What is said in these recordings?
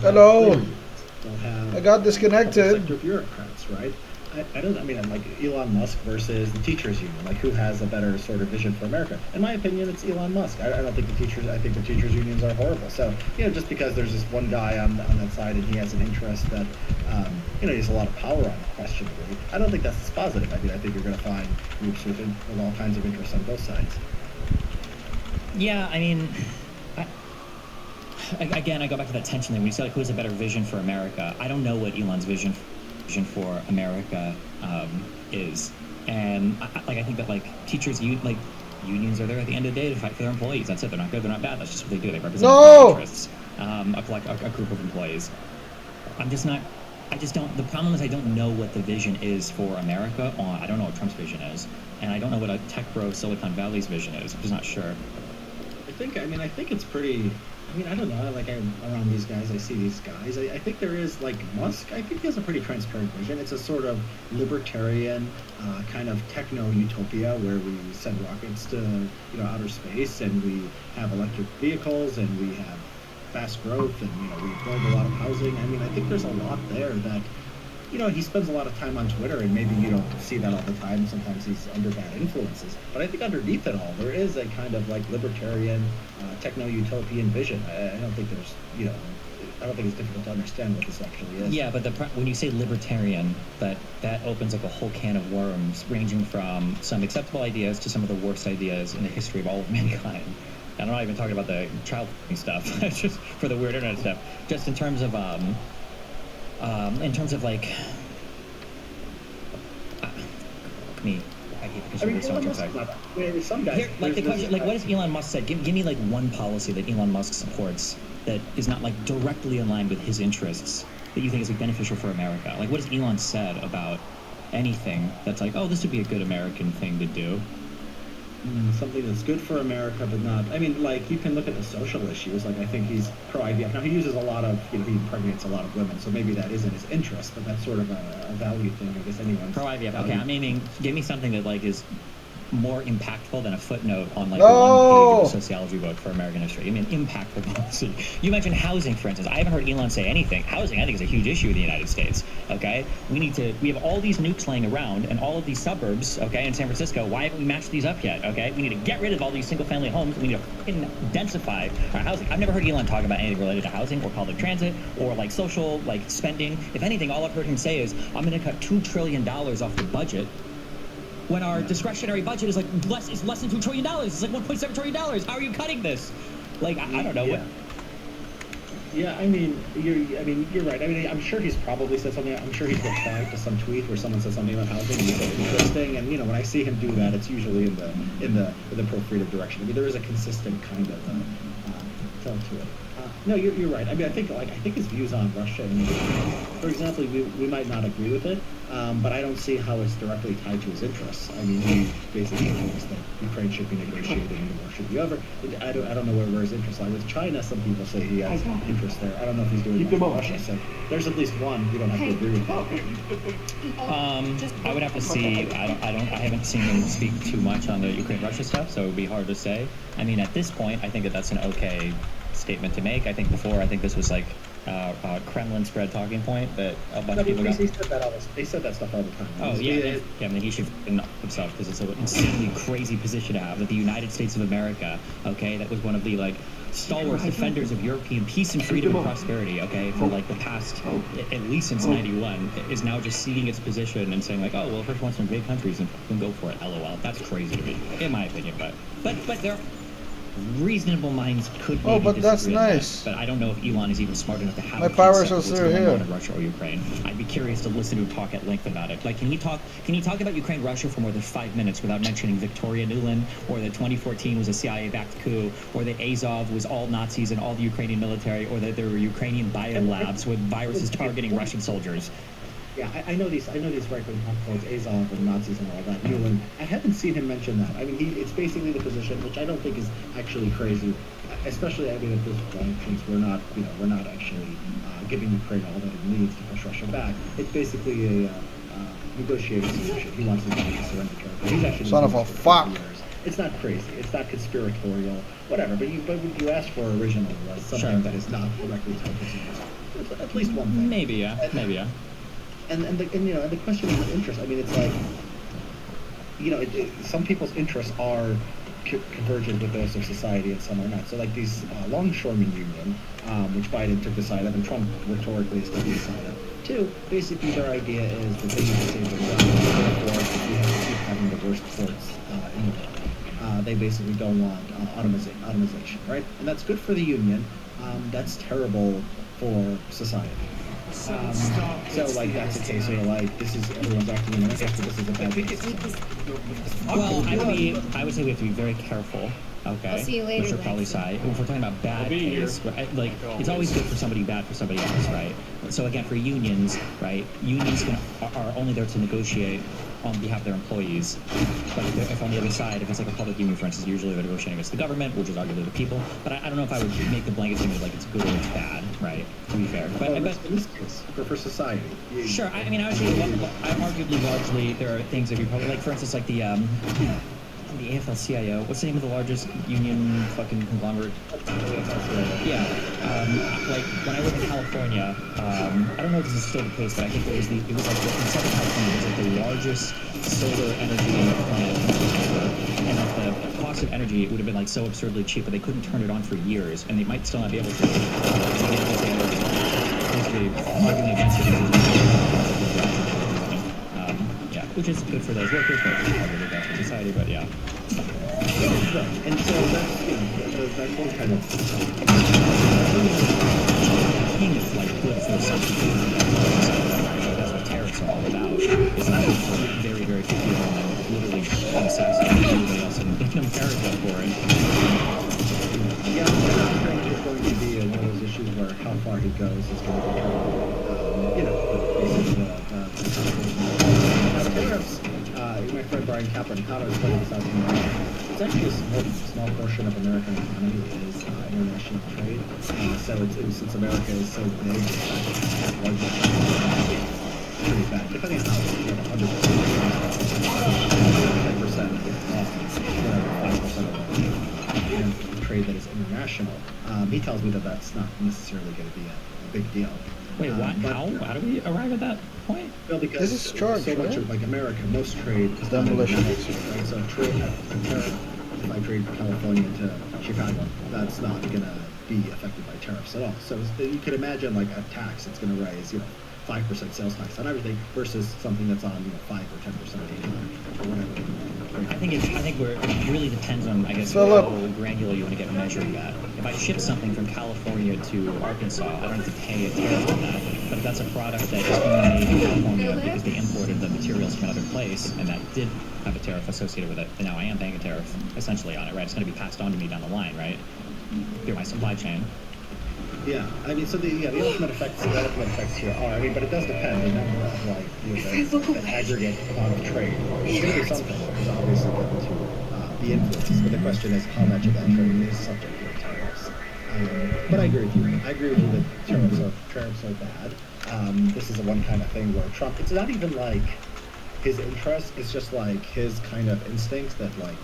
Hello. They'll have I got disconnected. sector bureaucrats, right? I don't. I mean, like Elon Musk versus the teachers union. Like, who has a better sort of vision for America? In my opinion, it's Elon Musk. I don't think the teachers. I think the teachers unions are horrible. So, just because there's this one guy on that side and he has an interest that, he has a lot of power on, questionably. I don't think that's positive. I mean, I think you're going to find groups with all kinds of interests on both sides. Yeah, I mean, again, I go back to that tension there. When you say, like, who has a better vision for America? I don't know what Elon's vision for America is. And, I think that, like, unions are there at the end of the day to fight for their employees. That's it. They're not good, they're not bad. That's just what they do. They represent their interests of, like, a group of employees. The problem is I don't know what the vision is for America. I don't know what Trump's vision is. And I don't know what a tech bro Silicon Valley's vision is. I'm just not sure. I think it's pretty. I don't know. Like, I'm around these guys, I see these guys. I think there is, like, Musk. I think he has a pretty transparent vision. It's a sort of libertarian kind of techno utopia where we send rockets to outer space, and we have electric vehicles, and we have fast growth, and we build a lot of housing. I think there's a lot there that. He spends a lot of time on Twitter, and maybe you don't see that all the time. Sometimes he's under bad influences. But I think underneath it all, there is a kind of, like, libertarian, techno-utopian vision. I don't think there's, I don't think it's difficult to understand what this actually is. Yeah, but when you say libertarian, that opens up a whole can of worms, ranging from some acceptable ideas to some of the worst ideas in the history of all of mankind. I'm not even talking about the child stuff, just for the weird internet stuff. Just in terms of, like, me. I hate the consumer some guys. Here, like, the question, like, what has Elon Musk said? Give me, like, one policy that Elon Musk supports that is not, like, directly aligned with his interests that you think is, like, beneficial for America. Like, what has Elon said about anything that's like, oh, this would be a good American thing to do? Something that's good for America, but not. Like, you can look at the social issues. Like, I think he's pro-IVF. Now, he uses a lot of, he impregnates a lot of women, so maybe that isn't his interest, but that's sort of a value thing. I guess anyone's pro-IVF. Okay, I'm aiming. Give me something that, like, is more impactful than a footnote on, like, the one page of a sociology book for American history. Impactful policy. You mentioned housing, for instance. I haven't heard Elon say anything. Housing, I think, is a huge issue in the United States. Okay, we have all these nukes laying around and all of these suburbs. Okay, in San Francisco. Why haven't we matched these up yet? Okay, we need to get rid of all these single-family homes. We need to densify our housing. I've never heard Elon talk about anything related to housing or public transit or, like, social, like, spending. If anything, all I've heard him say is, I'm going to cut $2 trillion off the budget. When our discretionary budget is, like, less than $2 trillion. It's like $1.7 trillion. How are you cutting this? Like, I don't know. Yeah, you're right. I'm sure he's probably said something. I'm sure he's replied to some tweet where someone said something about housing and he said interesting. And when I see him do that, it's usually in the pro-freedom direction. There is a consistent kind of tone to it. No, you're right. I think his views on Russia, for example, we might not agree with it, but I don't see how it's directly tied to his interests. He basically thinks that Ukraine should be negotiated and the war should be over. I don't know where his interests lie. With China, some people say he has interest there. I don't know if he's doing it with Russia. So there's at least one we don't have to agree with. I would have to see. I haven't seen him speak too much on the Ukraine-Russia stuff, so it would be hard to say. At this point, I think that's an okay statement to make. I think this was like a Kremlin spread talking point that a bunch of people got. They said that stuff all the time. Oh, yeah. He should knock himself because it's an insanely crazy position to have, that the United States of America, okay, that was one of the, like, stalwart defenders of European peace and freedom and prosperity, okay, for, like, the past, at least since 91, is now just ceding its position and saying, like, oh, well, first wants to invade countries and go for it, LOL. That's crazy to me, in my opinion, but there reasonable minds could maybe but that's nice. But I don't know if Elon is even smart enough to have my powers are still here in Russia or Ukraine. I'd be curious to listen to him talk at length about it. Like, can he talk about Ukraine, Russia for more than 5 minutes without mentioning Victoria Nuland, or that 2014 was a CIA-backed coup, or that Azov was all Nazis and all the Ukrainian military, or that there were Ukrainian biolabs with viruses targeting Russian soldiers? Yeah, I know these right-wing folks, Azov and Nazis and all that. Nuland, I haven't seen him mention that. It's basically the position, which I don't think is actually crazy, especially at this point, since we're not actually giving Ukraine all that it needs to push Russia back. It's basically a negotiated solution. He wants to surrender territory. He's actually son of a fuck. It's not crazy. It's not conspiratorial, whatever. But what you asked for originally was something that is not directly tied to his interest. at least one thing. Maybe, yeah. Maybe, yeah. And the question of interest. I mean, it's like, some people's interests are convergent with those of society and some are not. So like these longshoremen union, which Biden took the side of and Trump rhetorically is taking the side of. Two, basically their idea is that they need to save their jobs, therefore we have to keep having the worst ports in the world. They basically don't want automation, right? And that's good for the union. That's terrible for society. So like that's a case where like this is everyone's acting in an effort, this is a bad case. Well, I would say we have to be very careful. Okay. I'll see you later, Which are probably Langston. side. If we're talking about bad case, right, like it's always good for somebody, bad for somebody else, right? So again, for unions, right? Unions are only there to negotiate on behalf of their employees. But if on the other side, if it's like a public union, for instance, usually they're negotiating against the government, which is arguably the people. But I don't know if I would make the blanket statement like it's good or it's bad, right? To be fair. But in this case, for society. Sure. I mean, I would say arguably largely there are things that you probably like. For instance, like the AFL-CIO. What's the name of the largest union fucking conglomerate? Yeah. Like when I lived in California, I don't know if this is still the case, but I think it was like in Southern California, it was like the largest solar energy plant ever. And like the cost of energy, it would have been like so absurdly cheap, but they couldn't turn it on for years, and they might still not be able to. Basically, arguing against it. Yeah, which is good for those workers, but it's probably bad for society. But yeah. Right. And so that's one kind of I think it's like good for some people. That's what tariffs are all about. It's not very, very few people and then literally assassinate everybody else in America for it. Yeah, I think it's going to be one of those issues where how far he goes is going to be basically tariffs. My friend Brian Kaplan, how to explain this out to me. It's actually a small portion of American economy is international trade. Since America is so big, it's largely pretty bad. Depending on how 100%, 10% off, 5% of the trade that is international. He tells me that that's not necessarily going to be a big deal. Wait, what? How do we arrive at that point? Well, because This is charged, so much right? of like America, most trade is done Demolition. right? So trade, if I trade from California to Chicago, that's not going to be affected by tariffs at all. So you could imagine like a tax that's going to raise, 5% sales tax on everything versus something that's on 5 or 10% or whatever. I think it really depends on, I guess, Philip. how granular you want to get measured at. If I ship something from California to Arkansas, I don't have to pay a tariff on that. But if that's a product that is only made in California because they imported the materials from another place and that did have a tariff associated with it, then now I am paying a tariff essentially on it, right? It's going to be passed on to me down the line, right? Through my supply chain. Yeah, I mean, so the ultimate effects here are, but it does depend, remember, like, the aggregate amount of trade. It's going to be something that is obviously going to be influenced, but the question is how much of that trade is subject to tariffs. But I agree with you. I agree with you that tariffs are bad. This is the one kind of thing where Trump, it's not even like his interest, it's just like his kind of instinct that, like,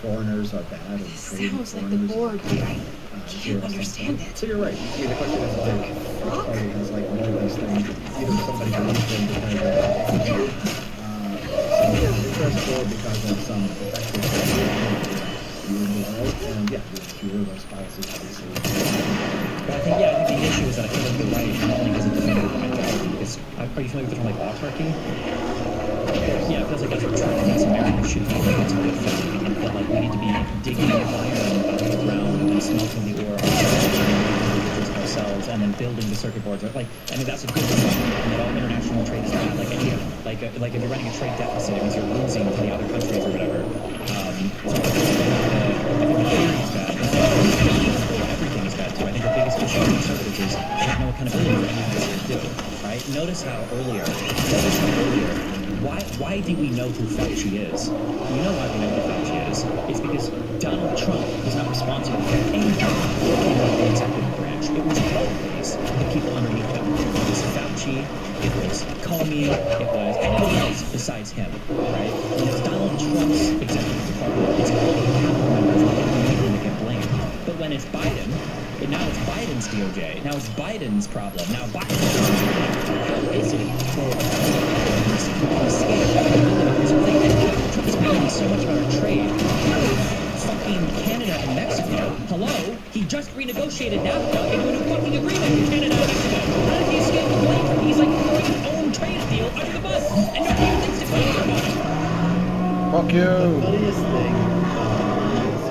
foreigners are bad and trade Sounds like the board, but I can't understand it. So you're right. I mean, the question is like, which party has like one of these things? Either somebody believes in because of some interest or because of some effective view in the world. And yeah, there's fewer of those biases, obviously. But I think the issue is that I feel like you're right, not only because it's mentality, because are you familiar with the term like autarky? Yeah, it feels like that's what Trump against America should be like it's a good thing. That like we need to be digging iron out of the ground and smelting the ore ourselves and then building the circuit boards. Like, I mean, that's a good thing. And that all international trade is bad. Like if you're running a trade deficit, it means you're losing to the other countries or whatever. So I think the theory is bad. Everything is bad too. I think the biggest issue with conservatives is they have no accountability for anything that they do. Right? Notice how earlier. Why do we know who Fauci is? We know why we know who Fauci is. It's because Donald Trump was not responsible for anything that came out of the executive branch. It was always the people underneath him. It was Fauci, it was Comey, it was anybody else besides him, right? When it's Donald Trump's executive department, it's all the cabinet members that get blamed. But when it's Biden, But now it's Biden's DOJ. Now it's Biden's problem. Now Biden's basically Trump's spending so much about our trade. Fucking Canada and Mexico. Hello? He just renegotiated NAFTA into a new fucking agreement with Canada and Mexico. How did he escape the blame from? He's like throwing his own trade deal under the bus, and nobody even thinks to talk about it. Fuck The you. funniest thing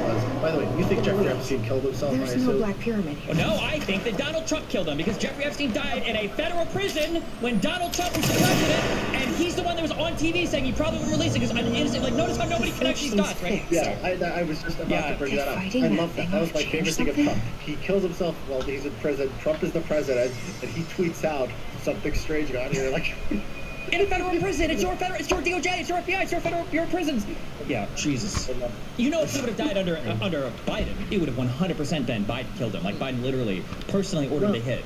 was, by the way, you think Jeffrey Epstein killed himself? I There's no assume? Black Pyramid here. No, I think that Donald Trump killed him because Jeffrey Epstein died in a federal prison when Donald Trump was the president, and he's the one that was on TV saying he probably would release it because I'm innocent. Like, notice how nobody connects these dots, right? Yeah, I was just about to bring that up. I love that. That was my favorite thing of Trump. He kills himself while he's in prison. Trump is the president, and he tweets out something strange about here, like. In a federal prison, it's your DOJ, it's your FBI, it's your prisons. Yeah, Jesus. You know, if he would have died under Biden, it would have 100% been Biden killed him. Like Biden literally, personally ordered the hit.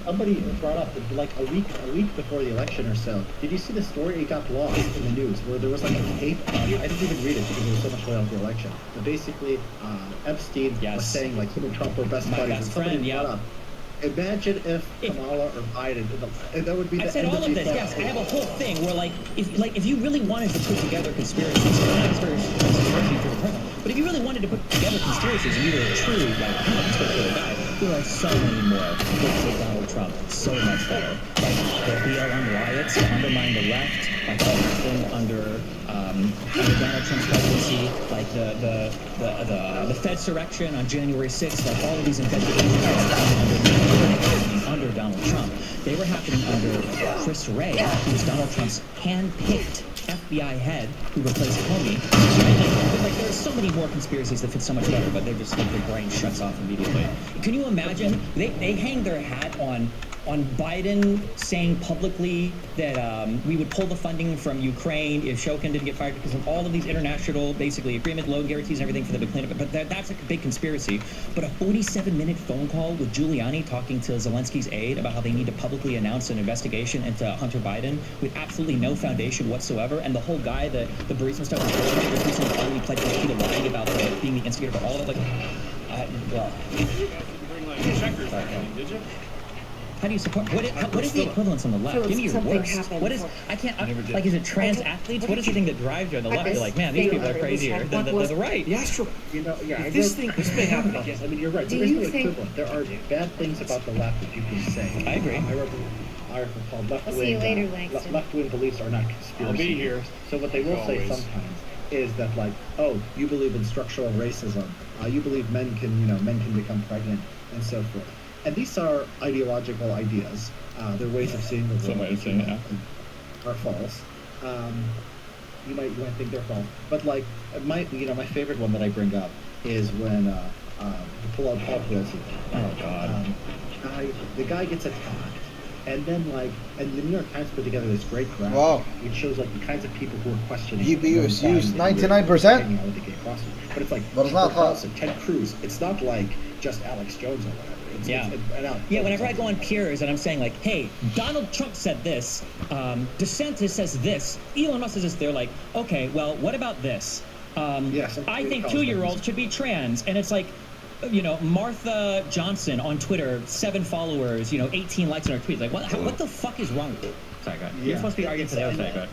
Somebody brought up that, like a week before the election or so. Did you see the story? It got lost in the news where there was like a tape. I didn't even read it because there was so much going on with the election. But basically, Epstein was saying like him and Trump were best buddies. Best friend, yeah. Up, imagine if Kamala or Biden, that would be. I said all of this. Yes, I have a whole thing where if you really wanted to put together conspiracies, but if you really wanted to put together conspiracies and you were a true conspiracy guy, there are so many more with Donald Trump, so much better. Like the BLM riots to undermine the left, like what happened under Donald Trump's presidency, like the Fedsurrection on January 6th, like all of these investigations under Donald Trump. They were happening under Chris Wray, who was Donald Trump's hand-picked FBI head who replaced Comey. Like there's so many more conspiracies that fit so much better, but they're just like their brain shuts off immediately. Can you imagine? They hang their hat on Biden saying publicly that we would pull the funding from Ukraine if Shokin didn't get fired because of all of these international, basically, agreement, loan guarantees and everything for them to clean up. But that's a big conspiracy. But a 47-minute phone call with Giuliani talking to Zelensky's aide about how they need to publicly announce an investigation into Hunter Biden with absolutely no foundation whatsoever, and the whole guy, the Burisma stuff, was recently finally pled guilty to lying about being the instigator of all of it. Like, well. You bring like checkers back in, did you? How do you support? What is the equivalence on the left? Give me your worst. What is? I can't. Like, is it trans athletes? What is the thing that drives you on the left? You're like, man, these people are crazier than the right. Yeah, sure. You know, yeah. This may happen again. I mean, you're right. There is no equivalent. There are bad things about the left that you can say. I agree. I wrote an article called I'll see you later, Langston. Left-wing beliefs are not conspiracy. I'll be here. So what they will say sometimes is that, like, oh, you believe in structural racism. You believe men can become pregnant and so forth. And these are ideological ideas. They're ways of seeing the world that are false. You might think they're false, but like my favorite one that I bring up is when the pull-out Paul Pelosi. Oh God. The guy gets attacked, and then and the New York Times put together this great graphic. Wow. It shows like the kinds of people who are questioning. GPUs used 99%. But it's like, but it's not hot. Ted Cruz. It's not like just Alex Jones or whatever. Whenever I go on Peers and I'm saying like, hey, Donald Trump said this, DeSantis says this, Elon Musk says this, they're like, okay, well, what about this? I think 2-year-olds should be trans, and it's like, Martha Johnson on Twitter, 7 followers, 18 likes on her tweets. Like, what the fuck is wrong with you? Sorry, go ahead. You're supposed to be arguing for the other side, go ahead.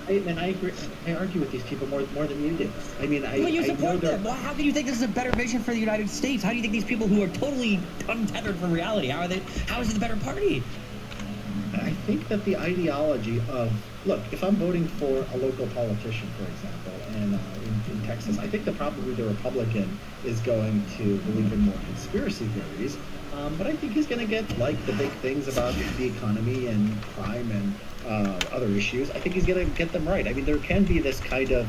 I agree. I argue with these people more than you do. I mean, But you support them. Well, how can you think this is a better vision for the United States? How do you think these people who are totally untethered from reality, how is it the better party? I think that the ideology of, look, if I'm voting for a local politician, for example, and in Texas, I think that probably the Republican is going to believe in more conspiracy theories, but I think he's going to get, like, the big things about the economy and crime and other issues. I think he's going to get them right. I mean, there can be this kind of,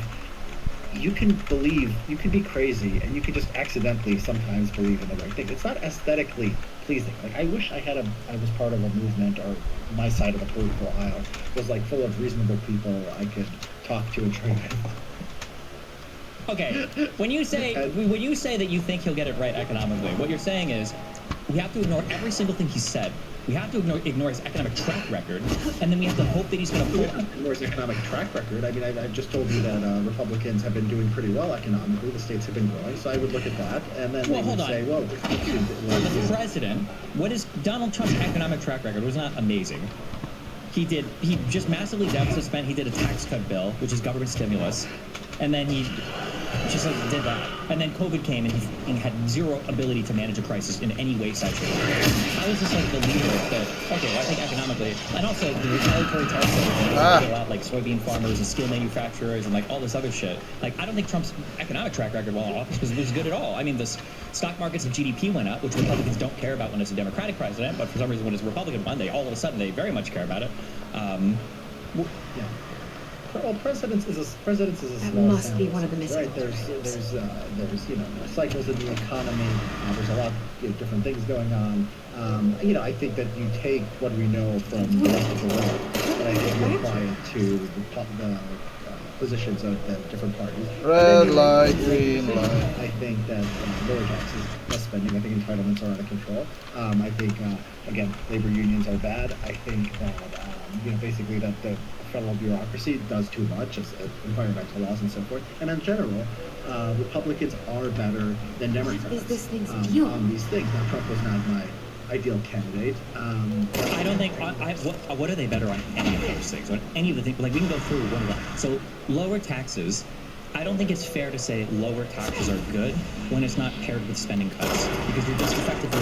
you can be crazy, and you can just accidentally sometimes believe in the right thing. It's not aesthetically pleasing. Like, I wish I was part of a movement, or my side of the political aisle was like full of reasonable people I could talk to and trade with. Okay, when you say that you think he'll get it right economically, what you're saying is we have to ignore every single thing he said We have to ignore his economic track record, and then we have to hope that he's going to pull. Ignore his economic track record. I mean, I just told you that Republicans have been doing pretty well economically. The states have been growing, so I would look at that, and then they would say, well, the president, what is Donald Trump's economic track record? Was not amazing. He just massively deficit spent. He did a tax cut bill, which is government stimulus, and then he just like did that. And then COVID came, and he had zero ability to manage a crisis in any way, shape, or form. How is this like the leader that, okay, well, I think economically, and also the retaliatory tariffs that go out, like soybean farmers and steel manufacturers and like all this other shit. Like, I don't think Trump's economic track record while in office was good at all. I mean, the stock markets and GDP went up, which Republicans don't care about when it's a Democratic president, but for some reason when it's a Republican one, they all of a sudden they very much care about it. Yeah. Well, presidents is a That small must sample be one of the size, right? There's cycles in the economy. There's a lot of different things going on. I think that you take what we know from the rest of the world, and I think you apply it to the positions of the different parties. Red light, green light. I think that lower taxes, less spending. I think entitlements are out of control. I think again, labor unions are bad. I think that basically that the federal bureaucracy does too much, as environmental laws and so forth. And in general, Republicans are better than Democrats What is this thing's deal? on these things. Now, Trump was not my ideal candidate. I don't think. What are they better on any of those things? On any of the things, like we can go through one of them. So lower taxes. I don't think it's fair to say lower taxes are good when it's not paired with spending cuts, because you're just effectively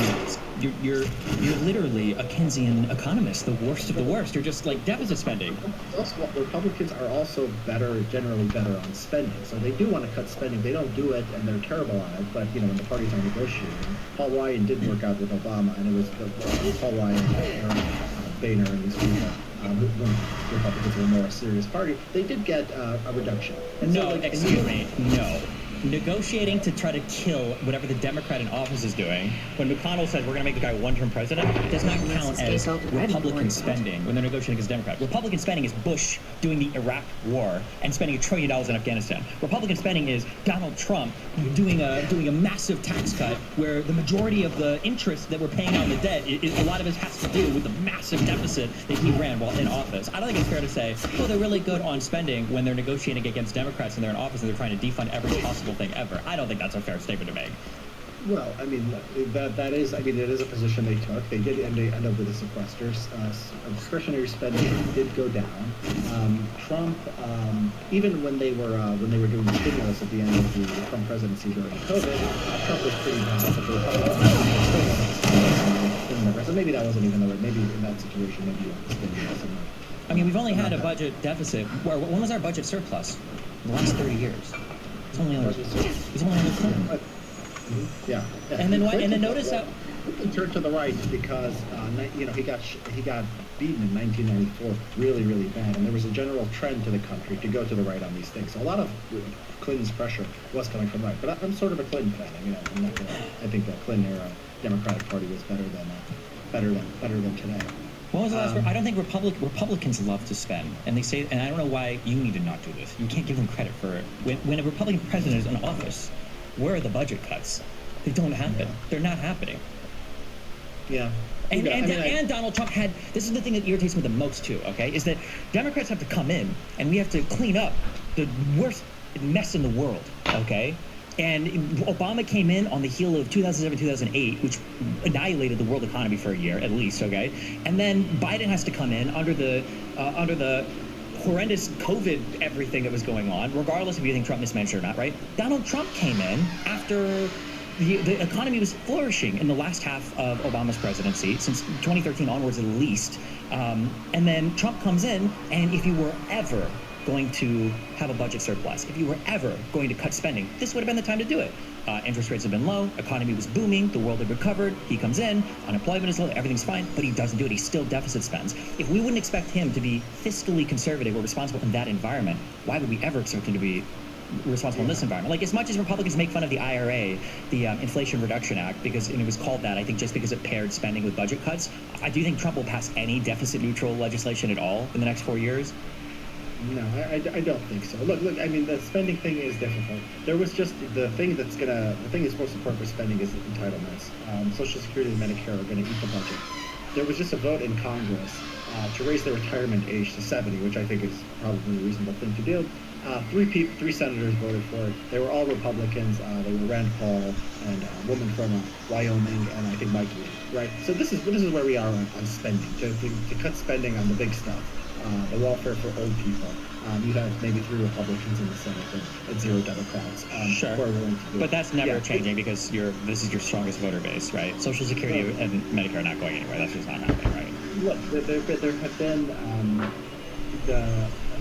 you're literally a Keynesian economist, the worst of the worst. You're just like deficit spending. Also, Republicans are also generally better on spending. So they do want to cut spending. They don't do it, and they're terrible on it. But when the parties are negotiating, Paul Ryan didn't work out with Obama, and it was Paul Ryan, Boehner, and these people. When Republicans were more a serious party, they did get a reduction. And no, excuse me, no. Negotiating to try to kill whatever the Democrat in office is doing, when McConnell said we're going to make the guy a one-term president, does not count as Republican spending when they're negotiating against Democrat. Republican spending is Bush doing the Iraq war and spending $1 trillion in Afghanistan. Republican spending is Donald Trump doing a massive tax cut where the majority of the interest that we're paying on the debt, a lot of it has to do with the massive deficit that he ran while in office. I don't think it's fair to say, oh, they're really good on spending when they're negotiating against Democrats and they're in office and they're trying to defund every possible thing ever. I don't think that's a fair statement to make. Well, I mean, that is, it is a position they took. They did end up with a sequester. Discretionary spending did go down. Trump, even when they were doing the stimulus at the end of the Trump presidency during COVID, Trump was pretty bad, but the Republicans so maybe that wasn't even the way. Maybe in that situation, maybe it was stimulus. I mean, we've only had a budget deficit. When was our budget surplus? The last 30 years. It's only under Clinton. Yeah. And then notice how Clinton turned to the right because he got beaten in 1994 really, really bad, and there was a general trend to the country to go to the right on these things. So a lot of Clinton's pressure was coming from right. But I'm sort of a Clinton fan. I think the Clinton era Democratic Party was better than today. When was the last? I don't think Republicans love to spend, and they say, and I don't know why you need to not do this. You can't give them credit for it. When a Republican president is in office, where are the budget cuts? They don't happen. Yeah. They're not happening. Yeah. And Donald Trump had. This is the thing that irritates me the most too. Okay, is that Democrats have to come in and we have to clean up the worst mess in the world. Okay. And Obama came in on the heel of 2007, 2008, which annihilated the world economy for a year at least, okay? And then Biden has to come in under the horrendous COVID everything that was going on, regardless if you think Trump mismanaged it or not, right? Donald Trump came in after the economy was flourishing in the last half of Obama's presidency, since 2013 onwards at least. And then Trump comes in, and if you were ever going to have a budget surplus, if you were ever going to cut spending, this would have been the time to do it. Interest rates have been low, economy was booming, the world had recovered, he comes in, unemployment is low, everything's fine, but he doesn't do it, he still deficit spends. If we wouldn't expect him to be fiscally conservative or responsible in that environment, why would we ever expect him to be responsible in this environment? Like, as much as Republicans make fun of the IRA, the Inflation Reduction Act, because it was called that, I think just because it paired spending with budget cuts, I do think Trump will pass any deficit neutral legislation at all in the next 4 years. No, I don't think so. Look, I mean, the spending thing is difficult. There was just the thing that's supposed to support for spending is entitlements. Social Security and Medicare are going to eat the budget. there was just a vote in Congress to raise the retirement age to 70, which I think is probably a reasonable thing to do. Three senators voted for it. They were all Republicans. They were Rand Paul and a woman from Wyoming, and I think Mike Lee, right? So this is where we are on spending, to cut spending on the big stuff, the welfare for old people. You have maybe 3 Republicans in the Senate and 0 Democrats. Sure, who are willing to do but it. that's never Yeah. changing because this is your strongest voter base, right? Social Security and Medicare are not going anywhere. That's just not happening, right? Look, there have been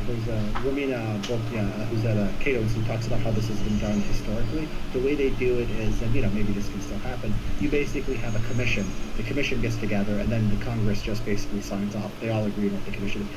there's Romina Bocchia, who's at Cato's, who talks about how this has been done historically. The way they do it is, and maybe this can still happen, you basically have a commission. The commission gets together, and then the Congress just basically signs off. They all agree with the commission.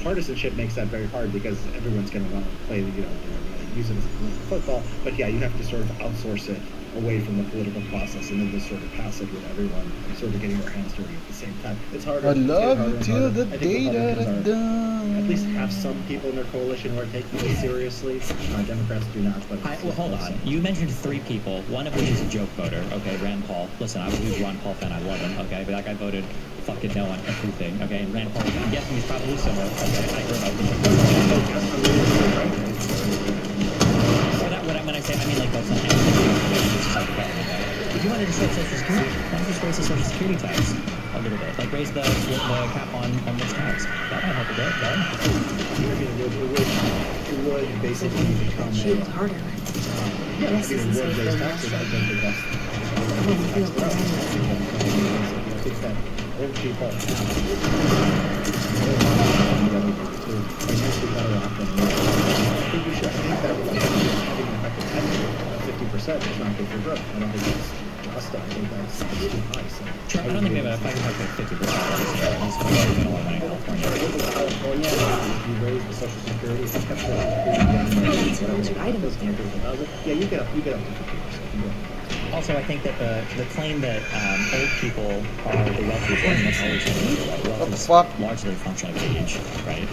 Partisanship makes that very hard because everyone's going to want to play, use it as a political football. But yeah, you have to sort of outsource it away from the political process and then just sort of pass it with everyone sort of getting their hands dirty at the same time. It's harder. I It's love harder it and till harder. the I think day that Republicans it's done. at least have some people in their coalition who are taking it seriously. Democrats do not. But Well, hold on. You mentioned 3 people, one of which is a joke voter. Okay, Rand Paul. Listen, I was a huge Ron Paul fan. I love him. Okay, but that guy voted fucking no on everything. Okay, and Rand Paul, I'm guessing he's probably similar. Okay, I heard when I say, I mean like votes on everything. If you wanted to short Social Security, why don't you just raise the Social Security tax a little bit? Like raise the cap on this tax. That might help a bit, right? It would basically become Shield harder. yeah, it would raise taxes. I don't think that's I think that old people have financially better off than I think we should. I think that would having an effect of 50% is not good for growth. I don't think that's just. I think that's too high. So Sure, I don't think we have a fight like 50%. He's spending a lot of money in California. California, if you raise the Social Security, if you kept the items there. Yeah, you get up to 50%. Also, I think that the claim that old people are the wealthiest, I mean, that's always been What the fuck? largely a function of age, right?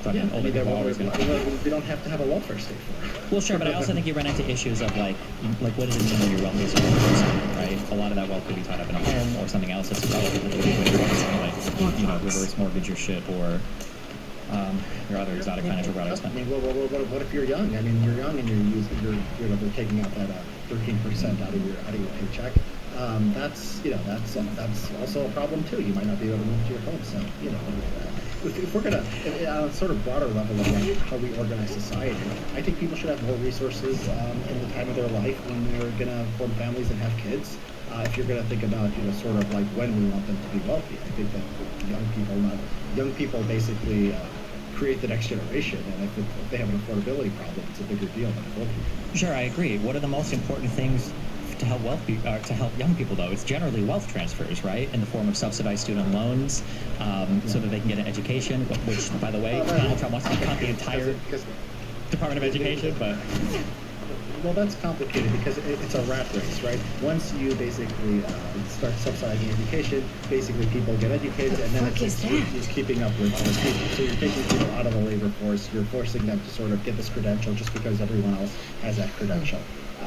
So, I mean, older they're people are always going to... we don't have to have a welfare state for it. Well, sure, but I also think you run into issues of like what does it mean when you're wealthy as a person, right? A lot of that wealth could be tied up in a home or something else that's relatively like, reverse mortgage your shit or your other exotic financial products. I mean, what if you're young? I mean, you're young and they're taking out that 13% out of your paycheck. That's also a problem too. You might not be able to move to your home. So if we're gonna on a sort of broader level of like how we organize society, I think people should have more resources in the time of their life when they're gonna form families and have kids. If you're gonna think about sort of like when we want them to be wealthy, I think that young people basically create the next generation, and if they have an affordability problem, it's a bigger deal than old people. Sure, I agree. What are the most important things to help to help young people, though? It's generally wealth transfers, right, in the form of subsidized student loans, so that they can get an education. Which, by the way, Donald Trump wants to cut the entire Department of Education, but. Well, that's complicated because it's a rat race, right? Once you basically start subsidizing education, basically people get educated, and then it's keeping up with other people. So you're taking people out of the labor force. You're forcing them to sort of get this credential just because everyone else has that credential.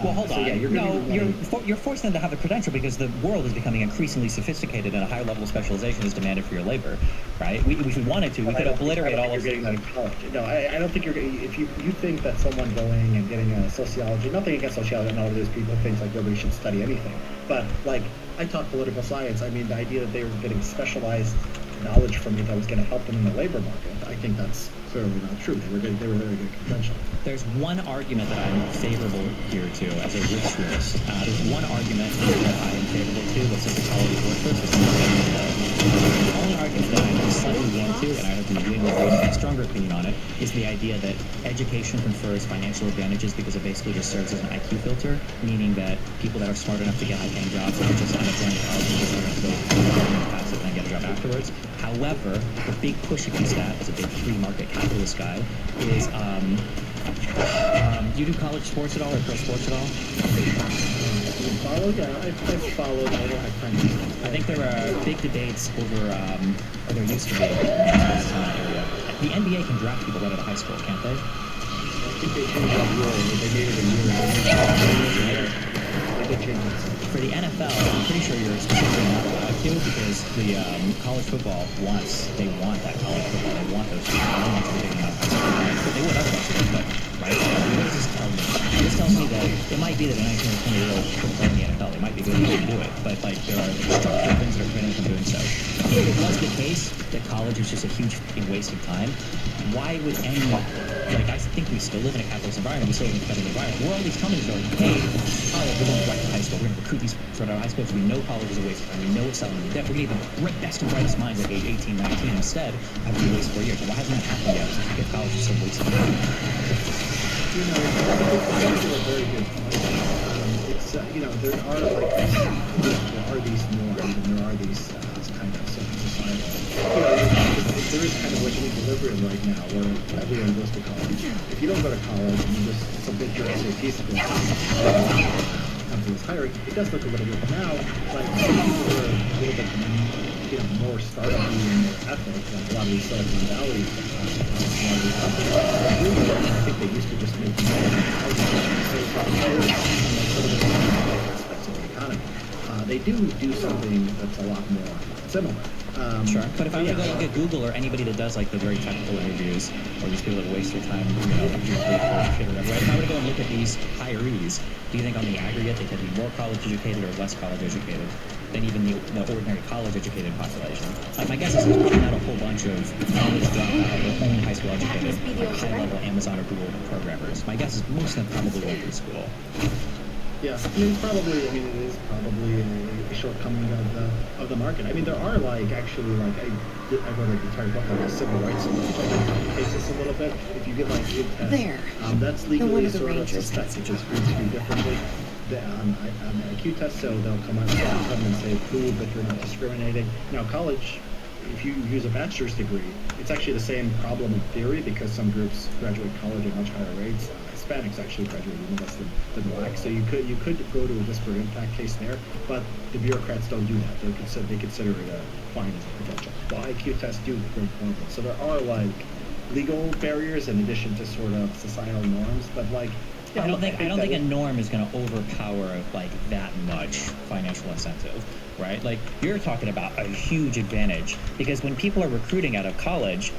Well, hold on. Yeah, you're forcing them to have a credential because the world is becoming increasingly sophisticated and a higher level of specialization is demanded for your labor, right? If we wanted to, we could obliterate all of getting that in college. No, I don't think you're getting. If you think that someone going and getting a sociology, nothing against sociology, I know there's people who think like nobody should study anything, but like I taught political science. I mean, the idea that they were getting specialized knowledge from me that was going to help them in the labor market, I think that's clearly not true. They were very good conventional. There's one argument that I'm favorable here to as a rich tourist. There's one argument that I am favorable to that says the college workforce is not the only argument that I'm slightly warm to, and I have been doing a stronger opinion on it, is the idea that education confers financial advantages because it basically just serves as an IQ filter, meaning that people that are smart enough to get high-paying jobs don't just end up going to college and just learn to go pass it and then get a job afterwards. However, the big push against that as a big free market capitalist guy is do you do college sports at all or pro sports at all? Followed? Yeah, I've followed. I don't have time. I think there are big debates over, or there used to be, area. The NBA can draft people right out of high school, can't they? I think they changed that rule. They made it a year. They did change it. For the NFL, I'm pretty sure you're specifically not allowed to because the college football they want that college football. They want those elements of taking out high school. But they would otherwise do it, but, right? What does this tell me? This tells me that it might be that a 19 or 20-year-old could play in the NFL. They might be good enough to do it, but like there are structural things that are preventing them from doing so. If it was the case that college is just a huge waste of time, why would anyone, like I think we still live in a capitalist environment, we still live in a competitive environment, where all these companies are like, hey, college, we're going right to high school, we're going to recruit these right out of high school because we know college is a waste of time, we know it's selling you debt, we're going to get the best and brightest minds at age 18, 19 instead of having to waste 4 years. Why hasn't that happened yet? If college is so wasted time. You know, it's a very good point. It's you know, there are these norms and there are these kind of societal. You know, there is kind of like an equilibrium right now where everyone goes to college. If you don't go to college and you just submit your SAT skills, companies hiring, it does look a little bit now like some people are a little bit more startup-y and more ethic, like a lot of these Silicon Valley companies. I think they used to just make money aspects of the economy. They do something that's a lot more similar. Sure, but if I were to go look at Google or anybody that does like the very technical interviews, or these people that waste their time, you know, doing shit or whatever, right? If I were to go and look at these hirees, do you think on the aggregate they tend to be more college educated or less college educated than even the ordinary college educated population? Like my guess is there's probably not a whole bunch of college dropout or only high school educated, like high level Amazon or Google programmers. My guess is most of them probably went through school. Yeah, I mean, it is probably a shortcoming of the market. I mean, there are actually I wrote an entire book on the civil rights law, which I think complicates this a little bit. If you get Q test, that's legally sort of suspected. It's treated to be differently on the Q test, so they'll come and say prove that you're not discriminating. Now, college, if you use a bachelor's degree, it's actually the same problem in theory because some groups graduate college at much higher rates. Hispanics actually graduate even less than black, so you could go to a disparate impact case there, but the bureaucrats don't do that. They consider it a fine as a potential. The IQ test do great points. So there are legal barriers in addition to sort of societal norms, but I don't think a norm is going to overpower that much financial incentive, right? Like you're talking about a huge advantage because when people are recruiting out of college,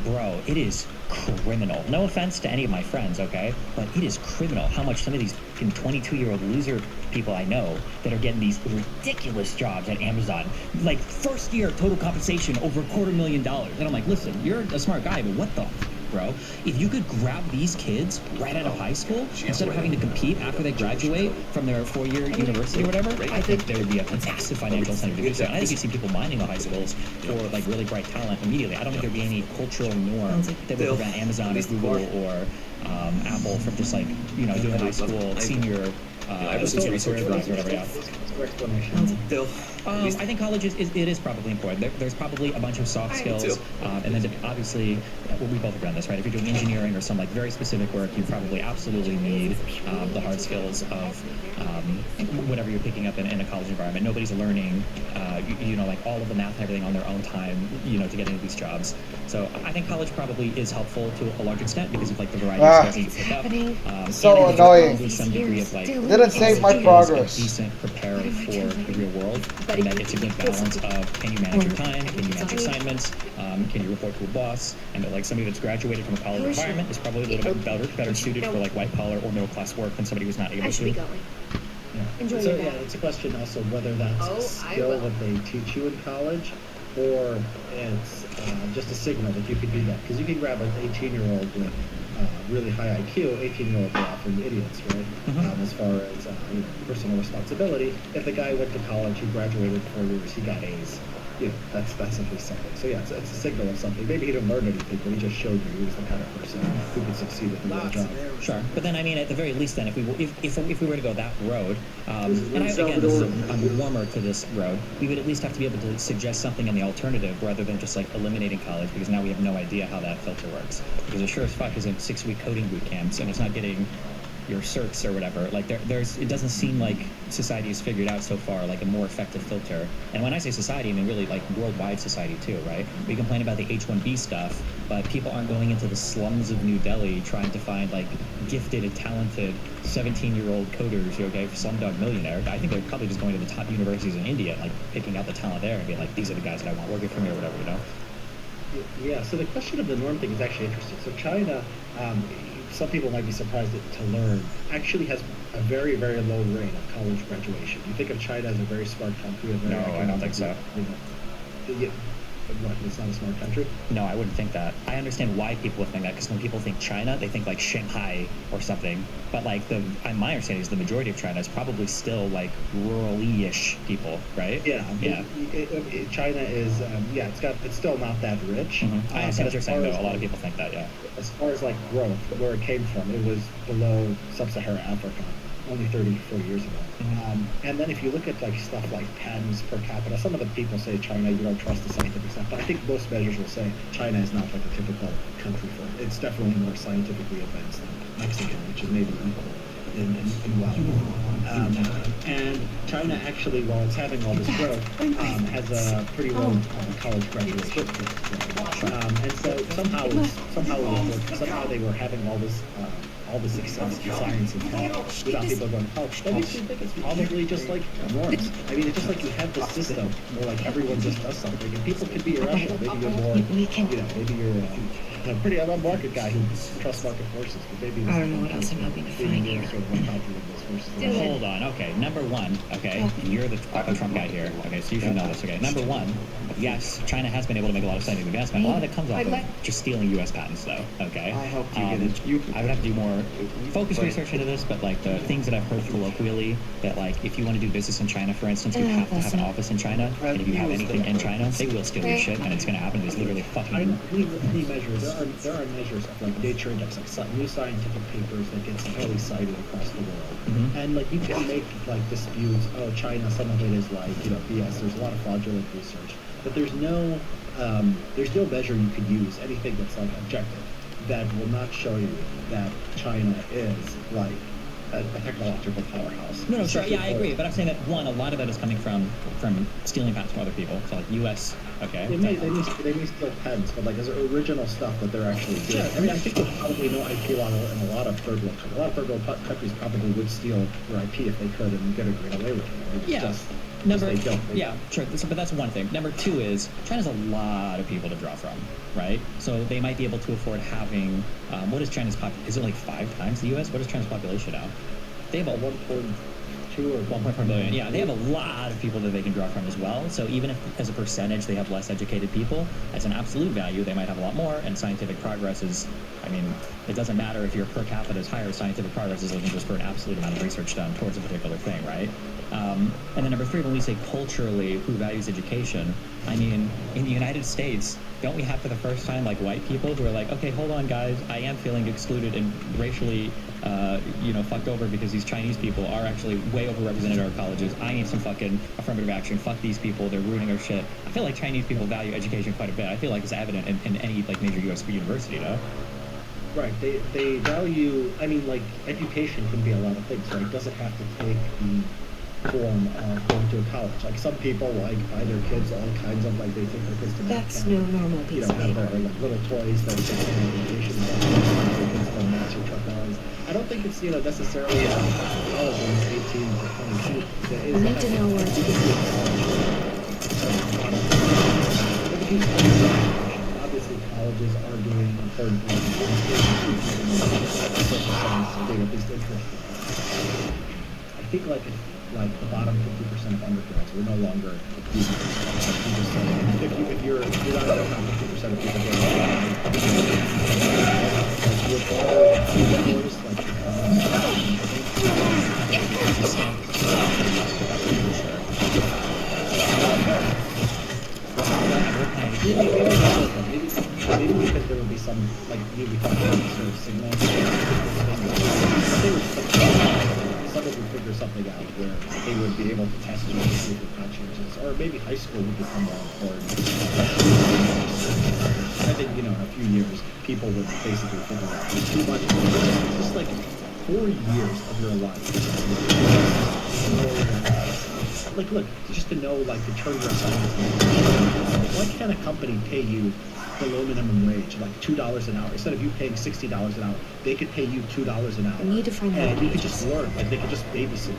bro, it is criminal. No offense to any of my friends, okay? But it is criminal how much some of these 22-year-old loser people I know that are getting these ridiculous jobs at Amazon, like first year total compensation over $250,000. And I'm like, listen, you're a smart guy, but what the bro? If you could grab these kids right out of high school instead of having to compete after they graduate from their 4-year university or whatever, I think there would be a fantastic financial incentive to do so. And I think you see people mining the high schools for really bright talent immediately. I don't think there'd be any cultural norm that would prevent Amazon or Google or Apple from just doing high school senior research or whatever. Yeah. I think college is probably important. There's probably a bunch of soft skills, and then obviously, we both agree on this, right? If you're doing engineering or some very specific work, you probably absolutely need the hard skills of whatever you're picking up in a college environment. Nobody's learning, all of the math and everything on their own time, to get into these jobs. So I think college probably is helpful to a large extent because of the variety of skills that you pick up. So annoying. Some degree of didn't save my progress. A decent preparer for the real world. And that it's a good balance of can you manage your time, can you manage your assignments, can you report to a boss, and that somebody that's graduated from a college environment is probably a little bit better suited for white collar or middle class work than somebody who's not able to. Yeah. So it's a question also whether that's a skill that they teach you in college, or it's just a signal that you can do that. Because you can grab an 18-year-old with really high IQ. 18-year-olds are often idiots, right? As far as personal responsibility. If the guy went to college, he graduated 4 years, he got A's. That's at least something. So yeah, it's a signal of something. Maybe he didn't learn anything, but he just showed you he was the kind of person who could succeed at the real job. Sure, but then at the very least, then if we were to go that road, and I'm warmer to this road, we would at least have to be able to suggest something in the alternative rather than just eliminating college, because now we have no idea how that filter works. Because it sure as fuck isn't 6-week coding boot camps, and it's not getting your certs or whatever. Like there's it doesn't seem like society has figured out so far like a more effective filter. And when I say society, I mean really like worldwide society too, right? We complain about the H-1B stuff, but people aren't going into the slums of New Delhi trying to find like gifted and talented 17-year-old coders, okay, for Slumdog Millionaire. I think they're probably just going to the top universities in India, like picking out the talent there and being like, these are the guys that I want working for me or whatever, you know? Yeah, so the question of the norm thing is actually interesting. So China, some people might be surprised to learn, actually has a very, very low rate of college graduation. You think of China as a very smart country. No, I don't think so. What, it's not a smart country? No, I wouldn't think that. I understand why people would think that, because when people think China, they think like Shanghai or something. But like my understanding is the majority of China is probably still like rural-ish people, right? Yeah. Yeah. China is, it's still not that rich. Mm-hmm. I understand what you're saying, though. A lot of people think that, yeah. As far as like growth, where it came from, it was below sub-Saharan Africa only 30, 40 years ago. And then if you look at like stuff like patents per capita, some of the people say China, you don't trust the scientific stuff, but I think most measures will say China is not like a typical country for it. It's definitely more scientifically advanced than Mexico, which is maybe equal in wealth. And China actually, while it's having all this growth, has a pretty low college graduation. And so somehow they were having all the success in science and tech without people going to college. That makes me think it's probably just like norms. I mean, it's just like you have this system where like everyone just does something, and people can be irrational. Maybe you're more, maybe you're a pretty I'm a market guy who trusts market forces. But maybe I don't know what else I'm hoping to find here. Sort of unpopular with those forces. Hold on, okay. Number one, okay, you're the Trump guy here. Okay, so you should know this. Okay, number one, yes, China has been able to make a lot of scientific advancement. A lot of it comes off of just stealing U.S. patents, though. Okay. I hope you get it. I would have to do more focused research into this, but like the things that I've heard colloquially, that like if you want to do business in China, for instance, you have to have an office in China, and if you have anything in China, they will steal your shit, and it's going to happen. It's literally fucking. There are measures of like Nature Index, like new scientific papers that get highly cited across the world, and like you can make like disputes. Oh, China, some of it is like BS. There's a lot of fraudulent research, but there's no measure you could use, anything that's like objective, that will not show you that China is like a technological powerhouse. No, sure, yeah, I agree. But I'm saying that one, a lot of that is coming from stealing patents from other people. So like U.S. Okay. They may steal patents, but like as original stuff that they're actually doing. I mean, I think there's probably no IP law in a lot of third world countries. A lot of third world countries probably would steal their IP if they could and get away with it. Yeah. Sure. But that's one thing. Number two is China's a lot of people to draw from, right? So they might be able to afford having. What is China's population? Is it like 5 times the U.S.? What is China's population now? They have a 1.2 or 1.4 billion. Yeah, they have a lot of people that they can draw from as well. So even if as a percentage they have less educated people, as an absolute value they might have a lot more. And scientific progress is, I mean, it doesn't matter if your per capita is higher. Scientific progress is looking just for an absolute amount of research done towards a particular thing, right? And then number 3, when we say culturally, who values education, I mean, in the United States, don't we have for the first time like white people who are like, okay, hold on, guys, I am feeling excluded and racially, fucked over because these Chinese people are actually way overrepresented at our colleges. I need some fucking affirmative action. Fuck these people. They're ruining our shit. I feel like Chinese people value education quite a bit. I feel like it's evident in any like major U.S. university, no? Right. They value. I mean, like education can be a lot of things. Right. It doesn't have to take the form of going to a college. Like some people like buy their kids all kinds of like they take their kids to That's no normal piece of have paper. their like little toys that take their education. Their kids don't match your truck lines. I don't think it's necessarily college when it's 18 to 22. I need to know where obviously colleges are doing important I think like the bottom 50% of undergrads were no longer using it. If you're not in the top 50% of people maybe because there would be some like maybe sort of signal. Somebody would figure something out where they would be able to test you and see if you're conscientious, or maybe high school would become more important. I think in a few years people would basically figure out too much. It's just like 4 years of your life. Like, look, just to know, like, to turn your assignments into. Why can't a company pay you below minimum wage, like $2 an hour? Instead of you paying $60 an hour, they could pay you $2 an hour. We need to find and out. you could just learn, like, they could just babysit you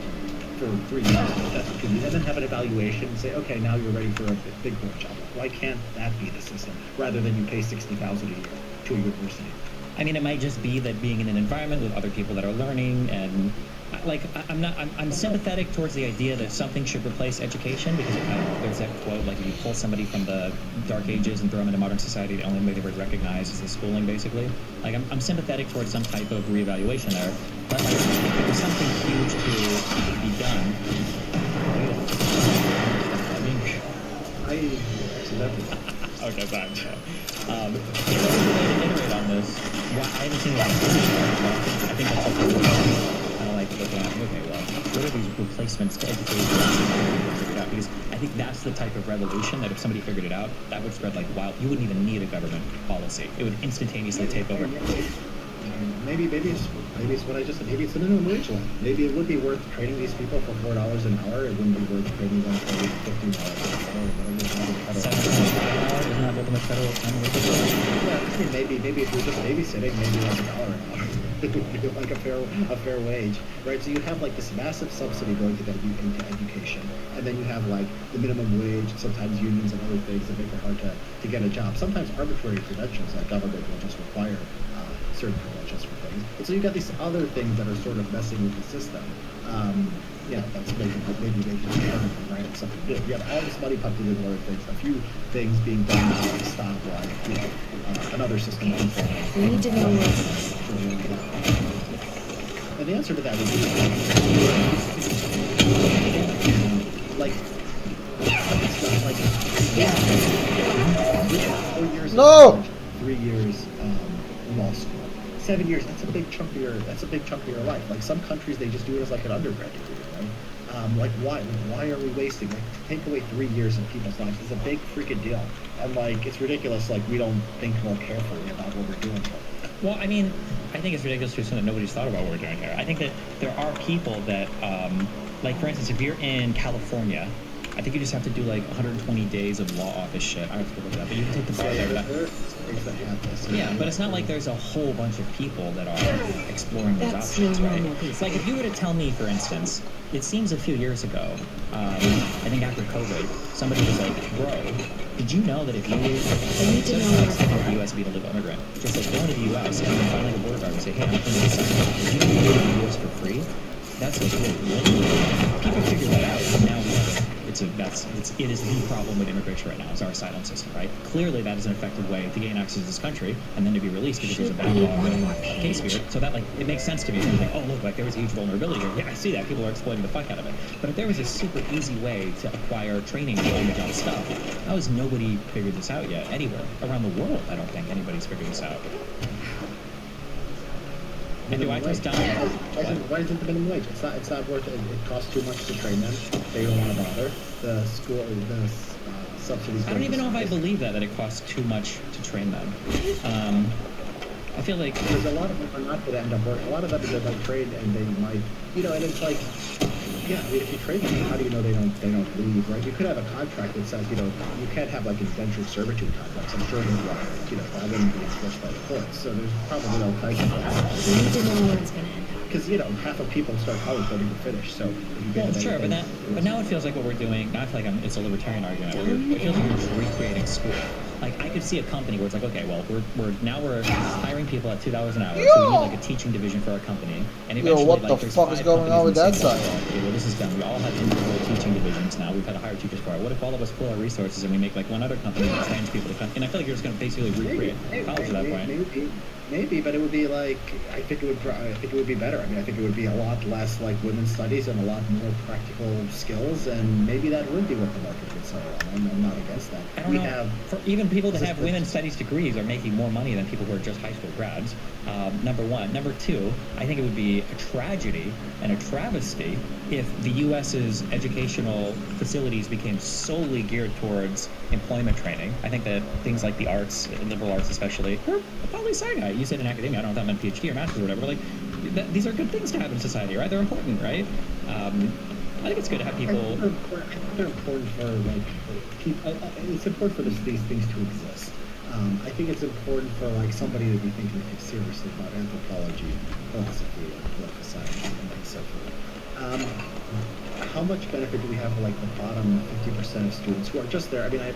for 3 years, if that's what you need, and then have an evaluation and say, okay, now you're ready for a big boy job. Why can't that be the system, rather than you pay $60,000 a year to a university? I mean, it might just be that being in an environment with other people that are learning and I'm sympathetic towards the idea that something should replace education because there's that quote, like if you pull somebody from the dark ages and throw them into modern society, the only way they would recognize is the schooling, basically. Like I'm sympathetic towards some type of reevaluation there, but like if there's something huge to be done. I accidentally. Okay, fine. If there was a way to iterate on this, well, I haven't seen a lot of I think that's something kind of like looking at, okay, well, what are these replacements to education? Because I think that's the type of revolution that if somebody figured it out, that would spread like wild. You wouldn't even need a government policy. It would instantaneously take over. Maybe it's what I just said. Maybe it's the minimum wage one. Maybe it would be worth training these people for $4 an hour. It wouldn't be worth training them for $15 an hour. Isn't that what the federal time is? Yeah, I mean, maybe if you're just babysitting, maybe like $1 an hour. It would be like a fair wage, right? So you have like this massive subsidy going into education, and then you have like the minimum wage, sometimes unions and other things that make it hard to get a job. Sometimes arbitrary credentials, like government will just require certain credentials for things. And so you've got these other things that are sort of messing with the system. That's maybe making it turn, right? It's something good. You have all this money pumped into other things. A few things being done to stop, like another system. We need to know what's. And the answer to that would be like 4 years. No! Of college, 3 years law school. 7 years. That's a big chunk of your life. Like some countries, they just do it as like an undergrad degree, right? Like why are we wasting? Like to take away 3 years of people's lives is a big freaking deal. And like it's ridiculous. Like we don't think more carefully about what we're doing. Well, I mean, I think it's ridiculous to assume that nobody's thought about what we're doing here. I think that there are people that, like for instance, if you're in California, I think you just have to do like 120 days of law office shit. I have to look at that, but you can take the bar there. Yeah, but it's not like there's a whole bunch of people that are exploring those options, right? It's like if you were to tell me, for instance, it seems a few years ago, I think after COVID, somebody was like, bro, did you know that if you in the U.S. be a legal immigrant, just like going to the U.S. and then finally the border guard and say, hey, I'm from the U.S. Did you know you go to the U.S. for free? That's like, people figure that out, and now we have it is the problem with immigration right now, is our asylum system, right? Clearly that is an effective way to gain access to this country and then to be released because there's a backlog of case here. So that, like, it makes sense to me. Think, oh, look, like, there was a huge vulnerability here. Yeah, I see that. People are exploiting the fuck out of it. But if there was a super easy way to acquire training and on-the-job stuff, how has nobody figured this out yet? Anywhere around the world, I don't think anybody's figured this out. And do I just why isn't the minimum wage? It's not worth it. It costs too much to train them. They don't want to bother. The subsidies. I don't even know if I believe that it costs too much to train them. I feel like there's a lot of them are not going to end up working. A lot of them are like trained and they might, and it's like, yeah, I mean, if you train them, how do you know they don't leave, right? You could have a contract that says, you can't have like indentured servitude contracts. I'm sure that wouldn't be enforced by the courts. So there's probably no type of that. We need to know where it's going to end up. Because half of people start college don't even finish. So sure, but now it feels like what we're doing. Now I feel like it's a libertarian argument. It feels like we're just recreating school. Like I could see a company where it's like, okay, well, we're hiring people at $2 an hour, so we need like a teaching division for our company. And eventually, what the fuck is going on with that side? Okay, well, this is done. We all have individual teaching divisions now. We've had to hire teachers for it. What if all of us pull our resources and we make like one other company that trains people to come? And I feel like you're just going to basically recreate college at that point. Maybe, but it would be like I think it would be better. I mean, I think it would be a lot less like women's studies and a lot more practical skills, and maybe that would be what the market would settle on. I'm not against that. I don't know. For even people that have women's studies degrees are making more money than people who are just high school grads. Number one. Number two, I think it would be a tragedy and a travesty if the U.S.'s educational facilities became solely geared towards employment training. I think that things like the arts, liberal arts especially, or probably side guy. You said in academia, I don't know if that meant PhD or master's or whatever, but like these are good things to have in society, right? They're important, right? I think it's good to have people. They're important for like people. It's important for these things to exist. I think it's important for like somebody to be thinking seriously about anthropology, philosophy, and political science, and so forth. How much benefit do we have for like the bottom 50% of students who are just there? I mean, I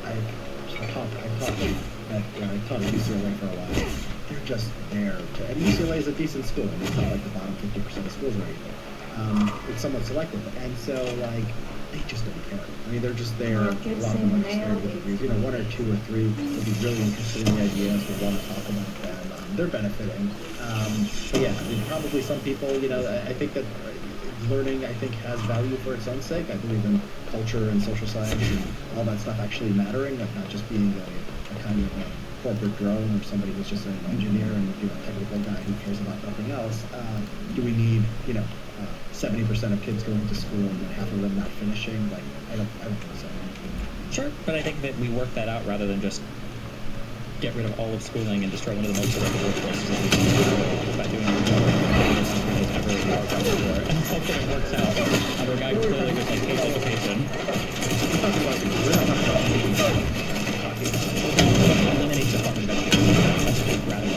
taught at UCLA for a while. They're just there. And UCLA is a decent school. And it's not like the bottom 50% of schools or anything. It's somewhat selective, and so like they just don't care. I mean, they're just there. A lot of them are just there with degrees. You know, 1 or 2 or 3 will be really interested in the ideas. Will want to talk about them. They're benefiting. But yeah, I mean, probably some people. You know, I think that learning, I think, has value for its own sake. I believe in culture and social science and all that stuff actually mattering, like not just being a kind of corporate drone or somebody who's just an engineer and a technical guy who cares about nothing else. Do we need 70% of kids going to school and half of them not finishing? Like, I don't think so. Sure, but I think that we work that out rather than just get rid of all of schooling and destroy one of the most productive workforces that we can do by doing it ever worked out before. And hope that it works out under a guy who clearly just like hates education. Eliminate the Department of Education. That's just rather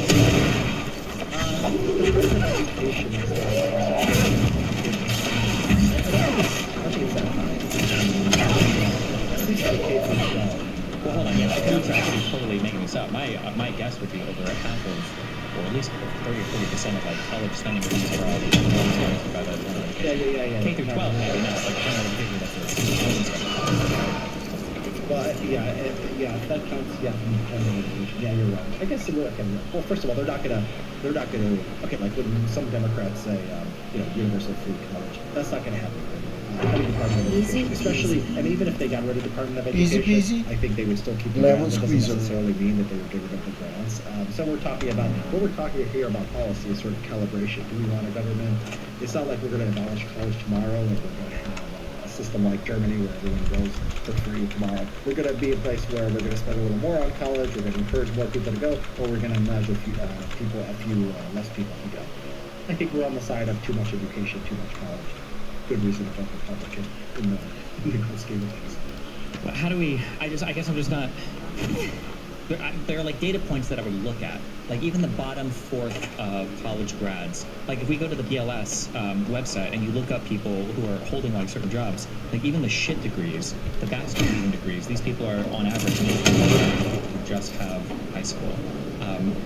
well, hold on, yeah, that's actually totally making this up. My guess would be over a half of, or at least 30 or 40% of like college spending comes from by the K through 12, maybe not like well, yeah, if that counts, yeah, you're right. I guess it will. Well, first of all, they're not gonna. Okay, like when some Democrats say, universal free college, that's not gonna happen. Especially, and even if they got rid of the Department of Education, I think they would still keep the grants. It doesn't necessarily mean that they would get rid of the grants. So we're talking here about policy is sort of calibration. Do we want a government? It's not like we're going to abolish college tomorrow, and we're going to have a system like Germany where everyone goes for free tomorrow. We're going to be a place where we're going to spend a little more on college. We're going to encourage more people to go, or we're going to nudge a few less people to go. I think we're on the side of too much education, too much college. Good reason to vote Republican in the grand scheme of things. But how do we? I guess I'm just not. There are like data points that I would look at, like even the bottom fourth of college grads. Like if we go to the BLS website and you look up people who are holding like certain jobs, like even the shit degrees, the bachelor's degrees, these people are on average who just have high school.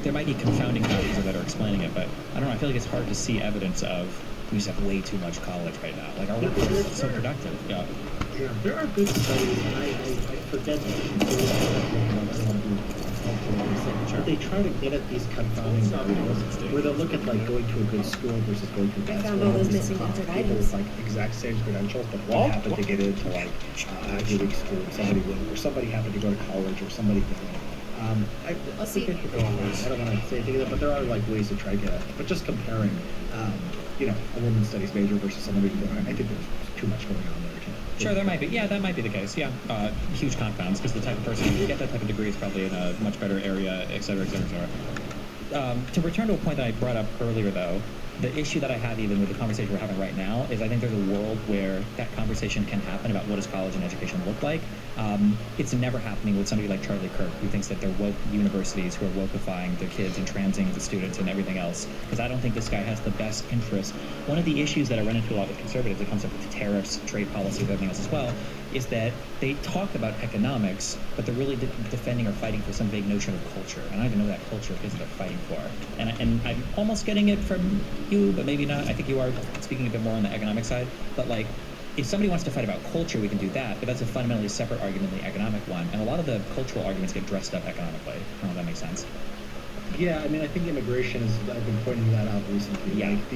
There might be confounding factors that are explaining it, but I don't know. I feel like it's hard to see evidence of we just have way too much college right now. Like our workforce is so productive. Yeah. Yeah, there are good studies, and I forget but they try to get at these confounding variables where they'll look at like going to a good school versus going to a bad school. Found all those missing People with like exact same credentials, but one happened to get into like Ivy League school, and somebody happened to go to college, or somebody didn't. I think it could go on ways. I don't want to say anything of that, but there are like ways to try to get at it. But just comparing, a women's studies major versus somebody who I think there's too much going on there. Sure, there might be. Yeah, that might be the case. Yeah, huge confounds because the type of person who get that type of degree is probably in a much better area, et cetera, et cetera, et cetera. To return to a point that I brought up earlier, though, the issue that I have even with the conversation we're having right now is I think there's a world where that conversation can happen about what does college and education look like. It's never happening with somebody like Charlie Kirk, who thinks that they're woke universities who are wokeifying the kids and transing the students and everything else, because I don't think this guy has the best interest. One of the issues that I run into a lot with conservatives that comes up with tariffs, trade policy, and everything else as well, is that they talk about economics, but they're really defending or fighting for some vague notion of culture. And I don't even know what that culture is they're fighting for. And I'm almost getting it from you, but maybe not. I think you are speaking a bit more on the economic side. But like, if somebody wants to fight about culture, we can do that. But that's a fundamentally separate argument than the economic one. And a lot of the cultural arguments get dressed up economically. I don't know if that makes sense. Yeah, I mean, I think immigration is. I've been pointing that out recently. Yeah. Like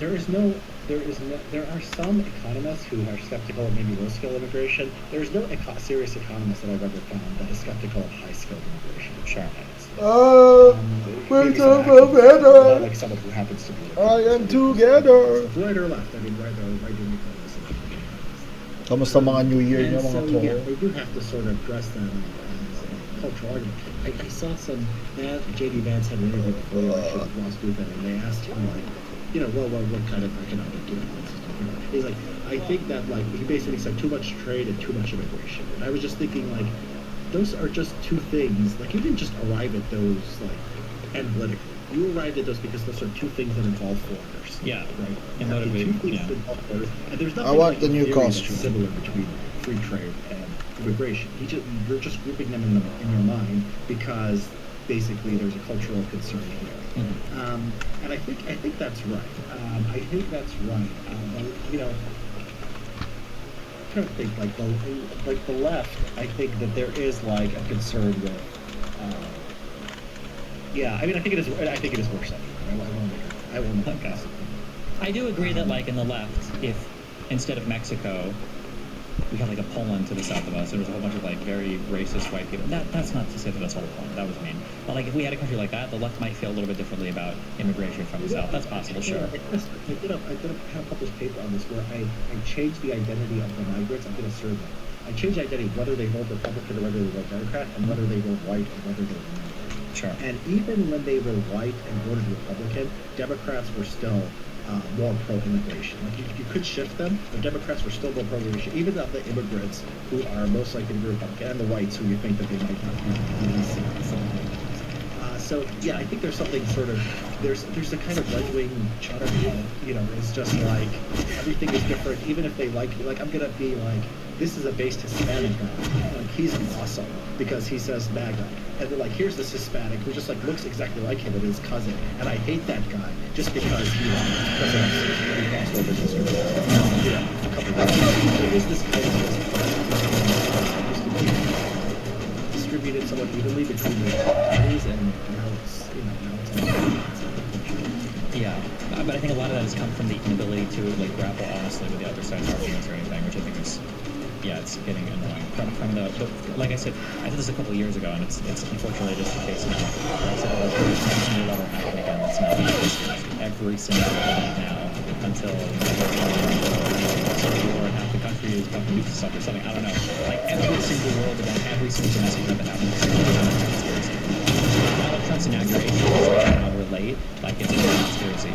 there are some economists who are skeptical of maybe low-skill immigration. There's no serious economist that I've ever found that is skeptical of high-skilled immigration. Sure. We're together. Like someone who happens to be. I am together. Right or left? I mean, right wing economists. Kamusta mga New Year niyo, mga tol? Yeah, they do have to sort of dress that up as a cultural argument. I saw J.D. Vance had an interview before the election with Ross Booth, and they asked him, like, what kind of economic difference? He's like, I think that like he basically said too much trade and too much immigration. And I was just thinking like, those are just two things. Like you didn't just arrive at those like analytically. You arrived at those because those are two things that involve foreigners. Yeah, right. And the motivate. two things Yeah. that involve foreigners, and there's nothing I want like the new theory that's costume. similar between free trade and immigration. You're just grouping them in your mind because basically there's a cultural concern here. Mm-hmm. And I think that's right. I think that's right. I'm trying to think like the left. I think that there is like a concern with. I mean, I think it is more secular. I won't make it. I do agree that, like, in the left, if instead of Mexico, we had, like, a Poland to the south of us, there was a whole bunch of, like, very racist white people. That's not to say that that's all Poland. That was mean. But, like, if we had a country like that, the left might feel a little bit differently about immigration from the south. That's possible, sure. I did a published paper on this where I changed the identity of the migrants. I did a survey. I changed the identity whether they vote Republican or whether they vote Democrat, and whether they vote white or whether they vote migrant. Sure. And even when they were white and voted Republican, Democrats were still more pro-immigration. Like you could shift them, but Democrats were still more pro-immigration. Even of the immigrants who are most likely to be Republican, and the whites who you think that they might not be. So yeah, I think there's something sort of there's a kind of right-wing chatter. It's just like everything is different. Even if they like I'm gonna be like, this is a based Hispanic guy. Like he's awesome because he says MAGA. And they're like, here's this Hispanic who just like looks exactly like him and his cousin, and I hate that guy just because he crossed over this a couple of years. There is this kind of distributed somewhat evenly between the parties, and now it's Yeah, but I think a lot of that has come from the inability to like grapple honestly with the other side's arguments or anything, which I think is, it's getting annoying. From the like I said this a couple of years ago, and it's unfortunately just the case now. I said, there's no new level happening again. It's not every single event now until civil war and half the country is fucking used to suffer something. I don't know. Like every single world event, every single domestic event that happens is a conspiracy. Donald Trump's inauguration is like an hour late. Like it's a conspiracy.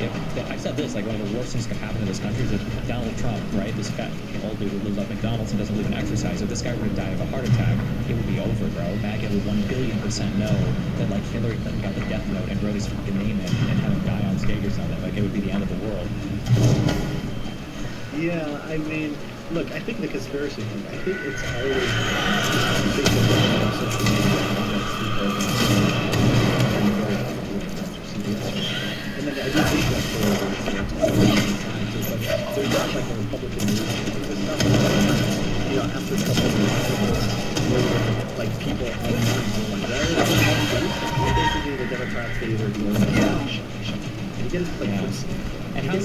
I said this, like one of the worst things that could happen to this country is if Donald Trump, right, this fat old dude who lives up McDonald's and doesn't live in exercise, if this guy were to die of a heart attack, it would be over, bro. MAGA would 1,000,000,000% know that like Hillary Clinton got the death note and wrote his fucking name in and had him die on stage or something. Like it would be the end of the world. Yeah, I mean, look, I think the conspiracy thing, I think it's always and then I do think that's there's not like a Republican news. There's not like, after a couple of years, like people online were like, basically the Democrats, they either do or and you get it like and how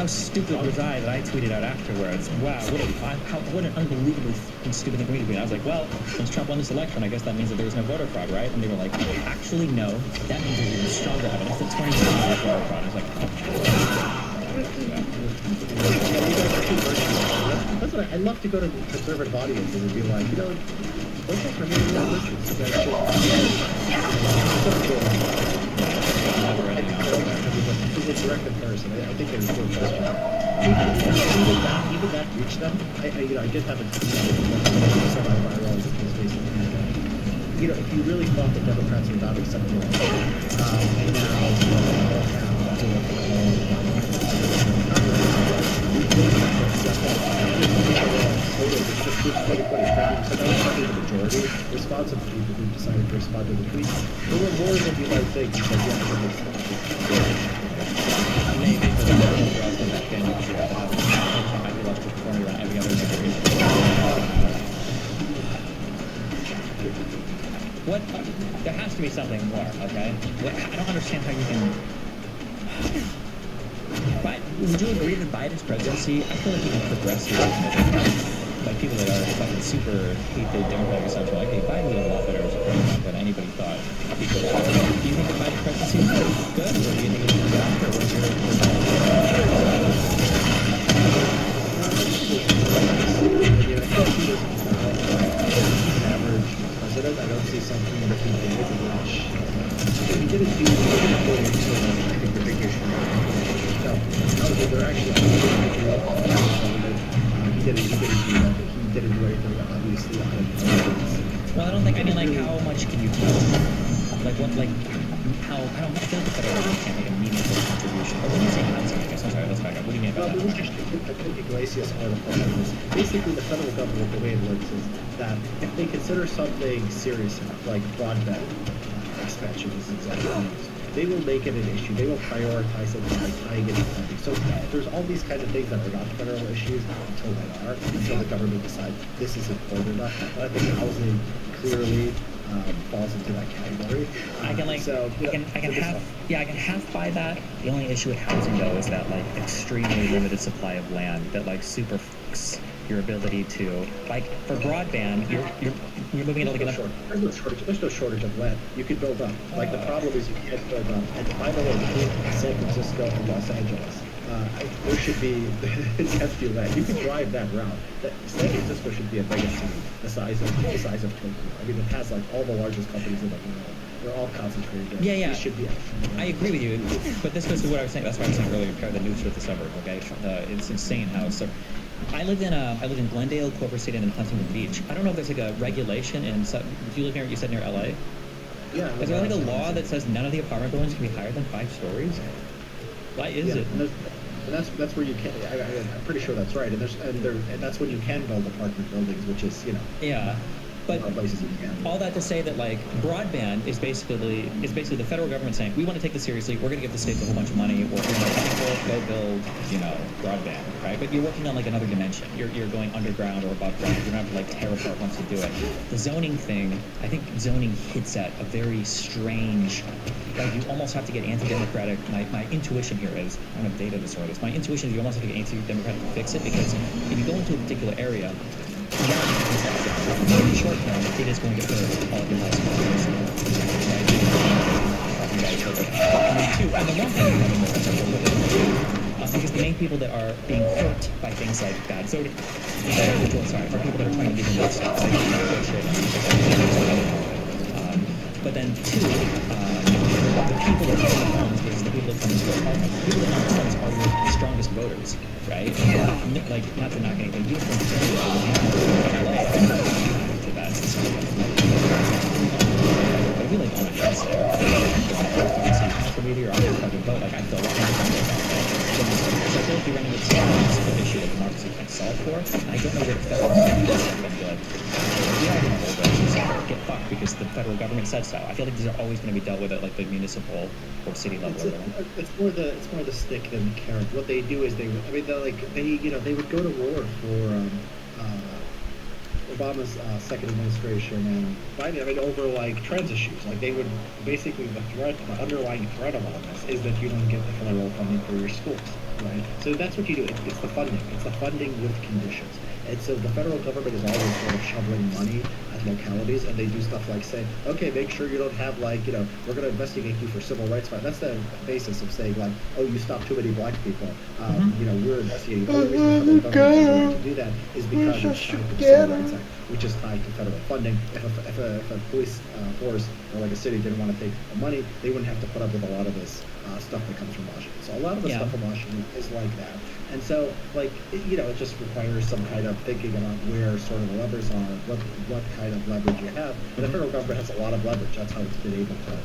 stupid was I that I tweeted out afterwards? Wow, what an unbelievably stupid thing for me to tweet. I was like, well, since Trump won this election, I guess that means that there was no voter fraud, right? And they were like, actually, no. That means there's even stronger evidence that 20% of voter fraud. I was like, that's what I love to go to conservative audiences and be like, vote for me, it's a direct comparison. I think there's no question. Even that reached them. I did have a semi-viral if you really thought the Democrats were not acceptable, and the majority response of the people who decided to respond to the tweet. There were more than you might think. maybe, but that can I feel like performing around every other What? There has to be something more, okay? I don't understand how you can. But would you agree that Biden's presidency? I feel like he can progress here. Like people that are fucking super hate the Democratic essential. Like, hey, Biden did a lot better than anybody thought. Because, do you think the Biden presidency is good, or do you think it's bad, or what's your Average president. I don't see something that he did, which he didn't do according to, I think, the big issue. So, however, they're actually he didn't do that, but he didn't do anything obviously out of Well, I don't think. I mean, like, how much can you tell? Like, what, like, how? I don't. I feel like the federal government can't make a meaningful contribution. But when you say housing, I guess I'm sorry. Let's back up. What do you mean by Well, that? it was just I think Iglesias article on this. Basically, the federal government, the way it works is that if they consider something serious enough, like broadband expansion is exactly what it is, they will make it an issue. They will prioritize it by tying it to funding. So there's all these kinds of things that are not federal issues until they are, until the government decides this is important enough. But I think housing clearly falls into that category. I can like, so, I can half buy that. The only issue with housing though is that like extremely limited supply of land that like super fucks your ability to like for broadband. You're moving it like another. There's no shortage. There's no shortage of land. You could build up. Like the problem is you can't build up. And by the way, between San Francisco and Los Angeles, there should be it's empty land. You can drive that route. San Francisco should be a mega city, the size of Tokyo. I mean, it has like all the largest companies in the world. They're all concentrated there. Yeah. It should be. I agree with you, but this goes to what I was saying. That's why I was saying earlier. Compare the news with the suburb. Okay, it's insane how it's. I lived in Glendale, Culver City, and then Huntington Beach. I don't know if there's like a regulation in. Do you live near? You said near LA. Yeah. Is there like a law that says none of the apartment buildings can be higher than 5 stories? Why is it? And that's where you can. I'm pretty sure that's right. And that's when you can build apartment buildings, which is Yeah. But places you can. all that to say that like broadband is basically the federal government saying we want to take this seriously. We're going to give the states a whole bunch of money. Or go build broadband, right? But you're working on like another dimension. You're going underground or above ground. You're not like tear apart once you do it. The zoning thing, I think zoning hits at a very strange. Like you almost have to get anti-democratic. My intuition here is I don't have data to sort this. My intuition is you almost have to get anti-democratic to fix it because if you go into a particular area. In the short term, it is going to hurt all of your life. And the one thing because the main people that are being hurt by things like bad zoning, are people that are trying to do the most stuff. But then two, the people that come to homes versus the people that come into apartments. The people that come to homes are your strongest voters, right? Like, not to knock anything, you from to that. I feel like on a fence there. Social media or on your fucking vote, like I feel like so I feel like you're running into an issue that democracy can't solve for. And I don't know where the federal government is going to get fucked because the federal government said so. I feel like these are always going to be dealt with at like the municipal or city level. It's more the stick than the carrot. What they do is they would go to war for Obama's second administration and Biden, over like trans issues. Like they would basically the underlying threat of all this is that you don't get the federal funding for your schools, right? So that's what you do. It's the funding. It's the funding with conditions. And so the federal government is always sort of shoveling money at localities, and they do stuff like say, okay, make sure you don't have we're going to investigate you for civil rights violations. That's the basis of saying like, oh, you stopped too many black people. We're investigating. The only reason the federal government is going to do that is because it's tied to the Civil Rights Act, which is tied to federal funding. If a police force or like a city didn't want to take the money, they wouldn't have to put up with a lot of this stuff that comes from Washington. So a lot of the stuff from Washington is like that. And so, it just requires some kind of thinking about where sort of the levers are, what kind of leverage you have. And the federal government has a lot of leverage. That's how it's been able to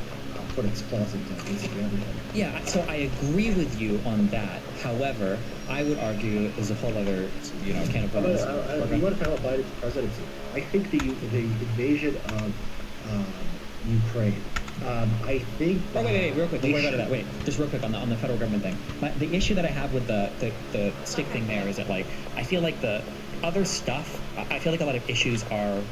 put its claws into basically everything. Yeah, so I agree with you on that. However, I would argue there's a whole other, can of worms. You want to talk about Biden's presidency? I think the invasion of Ukraine. I think. Oh, wait, real quick. Before we go to that, just real quick on the federal government thing. The issue that I have with the stick thing there is that I feel like the other stuff. I feel like a lot of issues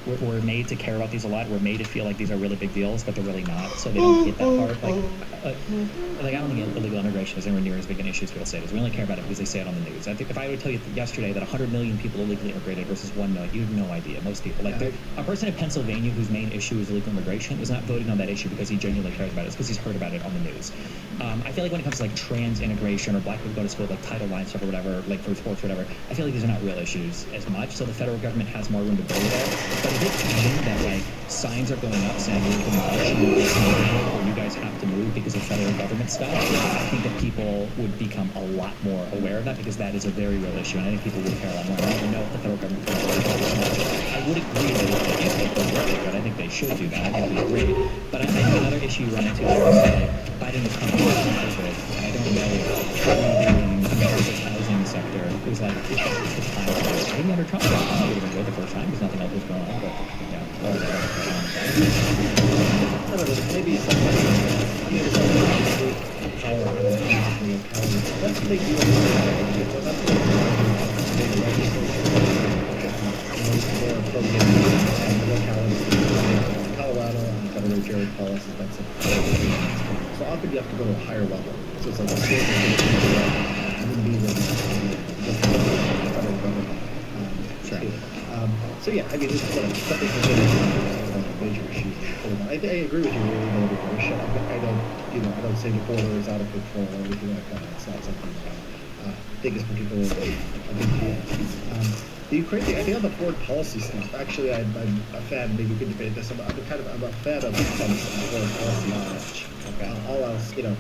were made to care about these a lot. We're made to feel like these are really big deals, but they're really not. So they don't get that part. I don't think illegal immigration is anywhere near as big an issue as people say it is. We only care about it because they say it on the news. I think if I would tell you yesterday that 100 million people illegally immigrated versus 1 million, you have no idea. Most people, a person in Pennsylvania whose main issue is illegal immigration is not voting on that issue because he genuinely cares about it. It's because he's heard about it on the news. I feel like when it comes to trans integration or black people go to school, Title IX stuff or whatever, for sports or whatever, I feel like these are not real issues. as much, so the federal government has more room to go there. But if it mean that like signs are going up saying we're demolishing this neighborhood or you guys have to move because of federal government stuff, I think that people would become a lot more aware of that because that is a very real issue, and I think people would care a lot more. I don't know if the federal government can do that. I would agree that if they go really good, I think they should do that. I think it would be great. But I think another issue you run into there is like fighting the companies from COVID, and I don't know if rebuilding the housing sector was like it's the time for this. Maybe under Trump, it would have been good the first time because nothing else was going on. But yeah, I don't know, maybe something. I mean, it's like Colorado, that's the big deal. That's the Colorado and Governor Jared Polis, that's it. So often you have to go to a higher level. So it's like a state wouldn't be the federal government. So yeah, I mean, it's something major issues. I agree with you. Really, I don't say the border is out of control or anything like that. It's not something I think is particularly a big deal. The Ukraine thing, I think on the foreign policy stuff, actually, I'm a fan. Maybe you could debate this. I'm a fan of foreign policy knowledge. All else, in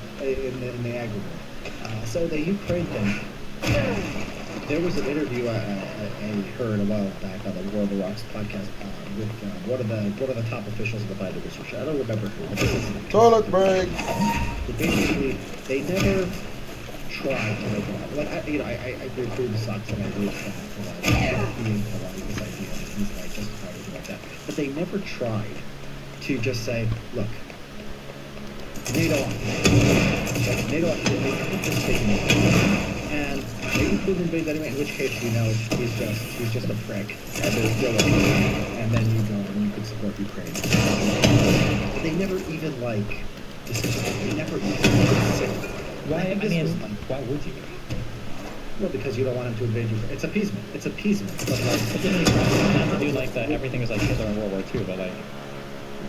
the aggregate. So the Ukraine thing. There was an interview I heard a while back on the War of the Rocks podcast with one of the top officials of the Biden administration. I don't remember who. Toilet break. Basically, they never tried to make it up. Like I agree with the socks and I agree with being polite this idea and things like justify anything like that. But they never tried to just say, look, NATO, and maybe Putin invades anyway, in which case we know he's just a prick, and there's and then you go and you can support Ukraine. But they never even discussed. They never even considered. why would you? Well, because you don't want him to invade Ukraine. It's appeasement. It's appeasement. But But then you do like that. Everything is like Hitler in World War II, but like,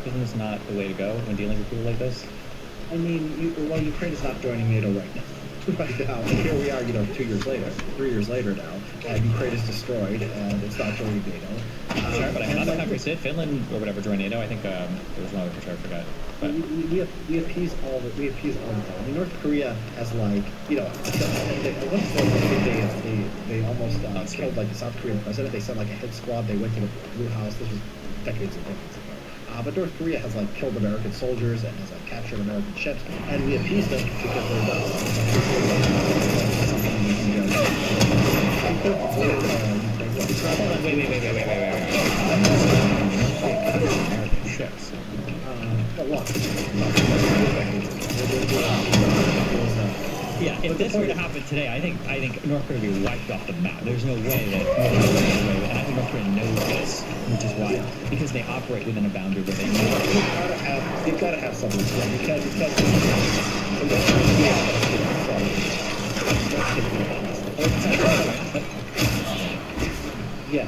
isn't this not the way to go when dealing with people like this? I mean, Ukraine is not joining NATO right now. Right now, and here we are, 3 years later now, and Ukraine is destroyed, and it's not joining NATO. Sure, but another country did. Finland or whatever joined NATO. I think there was another country I forgot. But we appease all the time. I mean, North Korea has at one point they almost killed the South Korean president. They sent a hit squad. They went to the Blue House. This was decades and decades ago. But North Korea has killed American soldiers and has captured American ships, and we appease them because they're done. Wait. American ships. Yeah, if this were to happen today, I think North Korea would be wiped off the map. There's no way that North Korea would get away with it. And I think North Korea knows this, which is why, because they operate within a boundary that they know. You've got to have something. You can't. Yeah.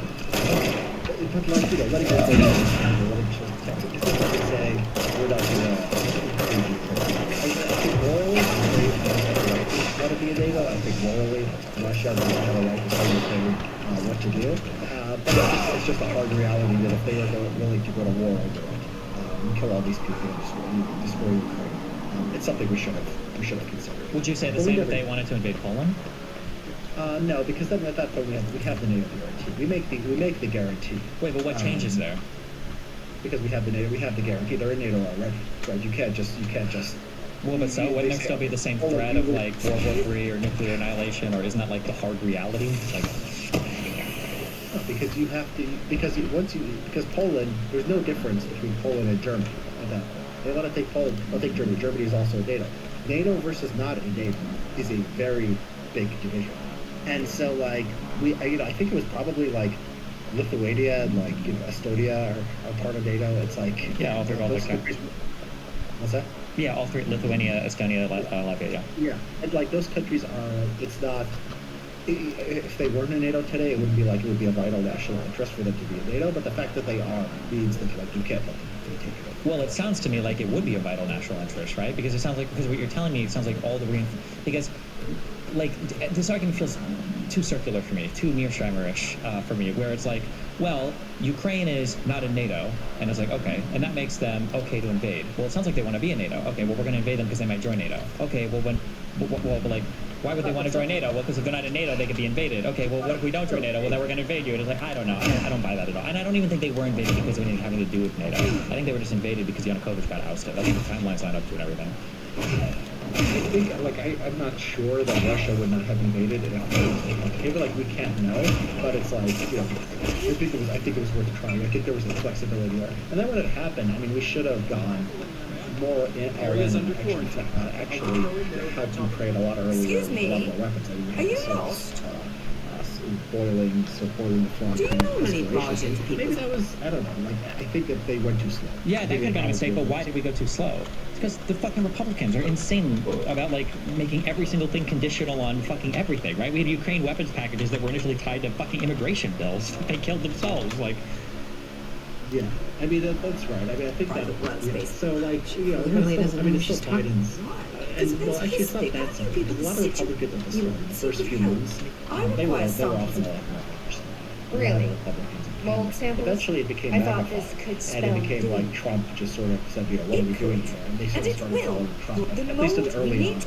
But letting go. Letting say we're not going to. Morally, want to be a NATO. I think morally, Russia doesn't have a right to tell Ukraine what to do. But it's just a hard reality that if they are willing to go to war over it, and kill all these people and destroy Ukraine, it's something we should have considered. Would you say the same if they wanted to invade Poland? No, because then at that point we have the NATO guarantee. We make the guarantee. Wait, but what changes there? Because we have the guarantee. They're in NATO already. Right? You can't just. Well, but so wouldn't there still be the same threat of World War III or nuclear annihilation, or isn't that the hard reality? No, because you have to. Because Poland, there's no difference between Poland and Germany at that point. They want to take Poland. They'll take Germany. Germany is also a NATO. NATO versus not a NATO is a very big division. And so I think it was probably Lithuania and Estonia are part of NATO. It's all three Baltic countries. What's that? Yeah, all three: Lithuania, Estonia, Latvia. Yeah. Yeah, and those countries are. It's not. If they weren't in NATO today, it wouldn't be it would be a vital national interest for them to be in NATO. But the fact that they are means that you can't let them take it over. Well, it sounds to me like it would be a vital national interest, right? Because it sounds because what you're telling me, it sounds like all the because like this argument feels too circular for me, too Mearsheimer-ish for me, where it's like, well, Ukraine is not in NATO, and it's like, okay, and that makes them okay to invade. Well, it sounds like they want to be in NATO. Okay, well, we're going to invade them because they might join NATO. Okay, well, but like, why would they want to join NATO? Well, because if they're not in NATO, they could be invaded. Okay, well, what if we don't join NATO? Well, then we're going to invade you. And it's like, I don't know. I don't buy that at all. And I don't even think they were invaded because of anything having to do with NATO. I think they were just invaded because Yanukovych got ousted. I think the timelines line up to and everything. I think, like, I'm not sure that Russia would not have invaded it. Maybe, like, we can't know, but it's like, you know, I think it was worth trying. I think there was a flexibility there. And then when it happened, I mean, we should have gone more in Areas under quarantine. actually helped Ukraine a lot earlier. Excuse me? A lot more weapons. I mean, Are you so, lost? boiling the front. Do you normally barge escalation. into people's- Maybe that was, I don't know, like, I think that they went too slow. Yeah, that could have been a mistake, but why did we go too slow? It's because the fucking Republicans are insane about, like, making every single thing conditional on fucking everything, right? We had Ukraine weapons packages that were initially tied to fucking immigration bills. They killed themselves, like... Yeah, I mean, that's right. I mean, I think that, Private world yeah, space. so, like, you know, Literally it's doesn't still, I mean, know it's what still she's talking Biden's. about. And, well, actually, it's not that How simple. can people A lot of sit- Republicans at the you first sit few down? months, I they were require often samples of- a lot more. Really? Republicans. Mold And samples? eventually it became I thought magnified, this could and spell it became doom. like Trump just sort of said, you know, what are we doing here? And they sort And of it started will. following Trump, The at least in mold early we on. need.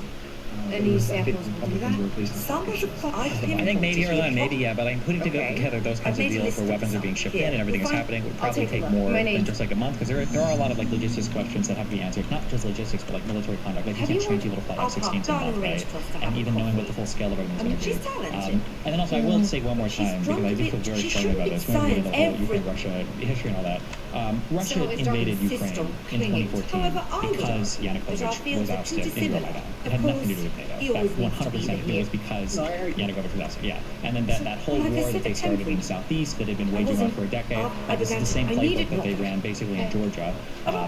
It Any was, I think samples will do Republicans were at that. least Samples of I think maybe early on, maybe, yeah, but I'm putting Okay. together those kinds I've of made a deals where list of weapons are being some. shipped in and everything is Fine. happening would I'll probably take a take look. more My than name's- just like a month, because there are a lot of like logistics questions that have to be answered, not just logistics, but like military conduct. Like you Have can't you train heard people to fly of F-16s in a Darling month, Range right? Cluster And have even a knowing what coffee? the full scale of everything's I mean, going to be. she's talented. And then also I will say one more She's time, because I do feel very she strongly about shouldn't this when we get into the whole sign Ukraine-Russia history and all that. Russia So it's invaded Darwin's Ukraine system in clinging. 2014 However, I would because argue that our Yanukovych fields was are too ousted in dissimilar. Euromaidan. It Of had nothing to course, do with NATO. he In always fact, needs to be 100% it was here. because No, I agree. Yanukovych was ousted. Yeah, and then that whole Like I war said, that they the started in temple. the southeast that had been I waging on wasn't- for a decade. I This is began- the same I playbook needed that they more. ran basically in Georgia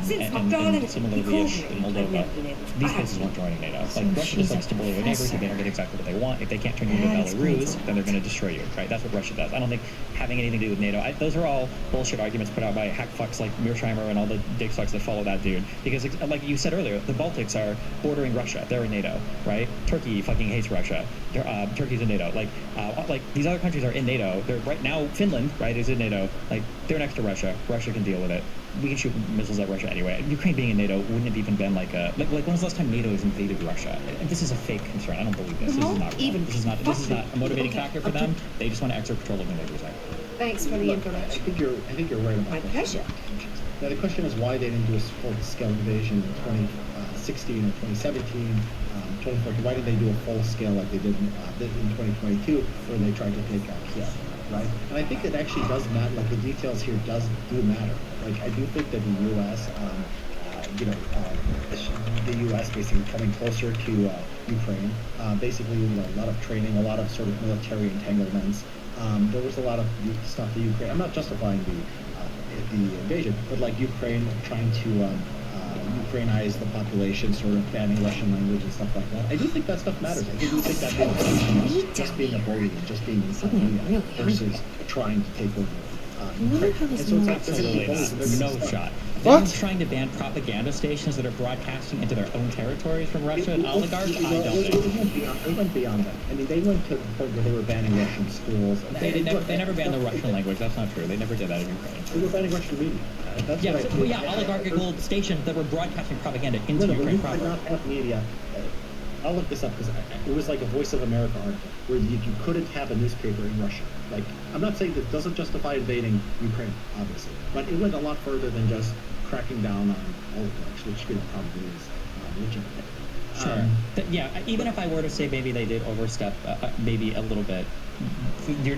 Since my and darling, he similarly-ish called in me. I've Moldova. never been able to- These I places have weren't joining NATO. So Like Russia just she's likes to bully their neighbors if they professor. don't get exactly what they want. If they can't turn you into That explains Belarus, a then they're lot. going to destroy you. Right? That's what Russia does. I don't think having anything to do with NATO. Those are all bullshit arguments put out by hackfucks like Mearsheimer and all the dick fucks that follow that dude. Because, like you said earlier, the Baltics are bordering Russia. They're in NATO, right? Turkey fucking hates Russia. Turkey's in NATO. Like these other countries are in NATO. They're right now. Finland, right, is in NATO. Like they're next to Russia. Russia can deal with it. We can shoot missiles at Russia anyway. Ukraine being in NATO wouldn't have even been like when was the last time NATO has invaded Russia? And this is a fake concern. I don't believe this. This is not real. Even This is not a motivating Okay, factor for okay. them. They just want to exert control of the neighbors. Thanks for the Look, I information. think you're right about My that. pleasure. Now the question is why they didn't do a full-scale invasion in 2016 or 2017, 2014. Why did they do a full scale like they did in 2022, where they tried to take out Kiev, right? And I think it actually does matter. Like the details here do matter. Like I do think that the U.S. The U.S. basically coming closer to Ukraine, basically a lot of training, a lot of sort of military entanglements. There was a lot of stuff that Ukraine. I'm not justifying the invasion, but like Ukraine trying to Ukrainize the population, sort of banning Russian language and stuff like that. I do think that stuff matters. I do think that being just being a bully and just being inside versus trying to take over. Ukraine. And so it's like they're gonna be bullies and they're gonna No be shot. What? Them trying to ban propaganda stations that are broadcasting into their own territories from Russia and oligarchs? I don't think. It went beyond that. I mean, they went to the point where they were banning Russian schools. They never banned the Russian language. That's not true. They never did that in Ukraine. They were banning Russian media. That's Yeah, what I so, think. oligarchical stations that were broadcasting propaganda into No, but Ukraine you could proper. not have media. I'll look this up because it was like a Voice of America article where you couldn't have a newspaper in Russia. Like, I'm not saying that doesn't justify invading Ukraine, obviously, but it went a lot further than just cracking down on oligarchs, which probably is legitimate. Sure. Even if I were to say maybe they did overstep maybe a little bit, you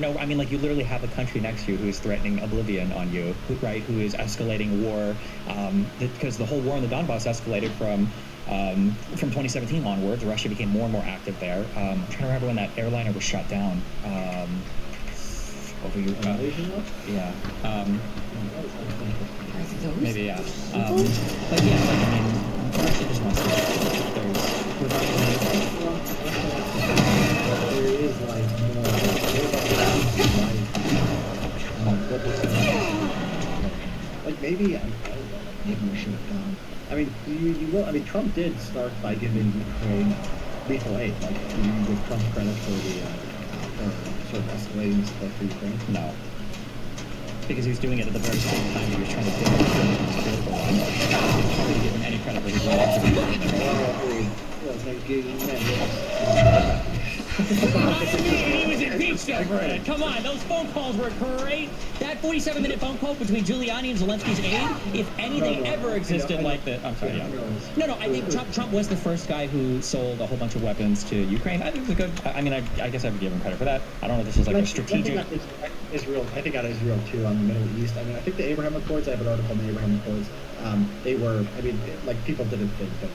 literally have a country next to you who is threatening oblivion on you, right? Who is escalating war, because the whole war in the Donbass escalated from 2017 onwards. Russia became more and more active there. I'm trying to remember when that airliner was shut down. Yeah. Maybe, yeah. But yeah, Russia just wants to. There is like maybe I don't know. Maybe we should have gone. I mean, you will. I mean, Trump did start by giving Ukraine lethal aid. Like, do you give Trump credit for the for sort of escalating support for Ukraine? No. Because he was doing it at the very same time he was trying to build his political line. It's hard to give him any credit for his role He was impeached over it. Come on, those phone calls were great. That 47-minute phone call between Giuliani and Zelensky's aide, if anything ever existed like that. I'm sorry, yeah. No, I think Trump was the first guy who sold a whole bunch of weapons to Ukraine. I think it was a good. I mean, I guess I would give him credit for that. I don't know if this was like a strategic. Israel, I think out of Israel too, on the Middle East. I mean, I think the Abraham Accords. I have an article on the Abraham Accords. They were. I mean, like people didn't think that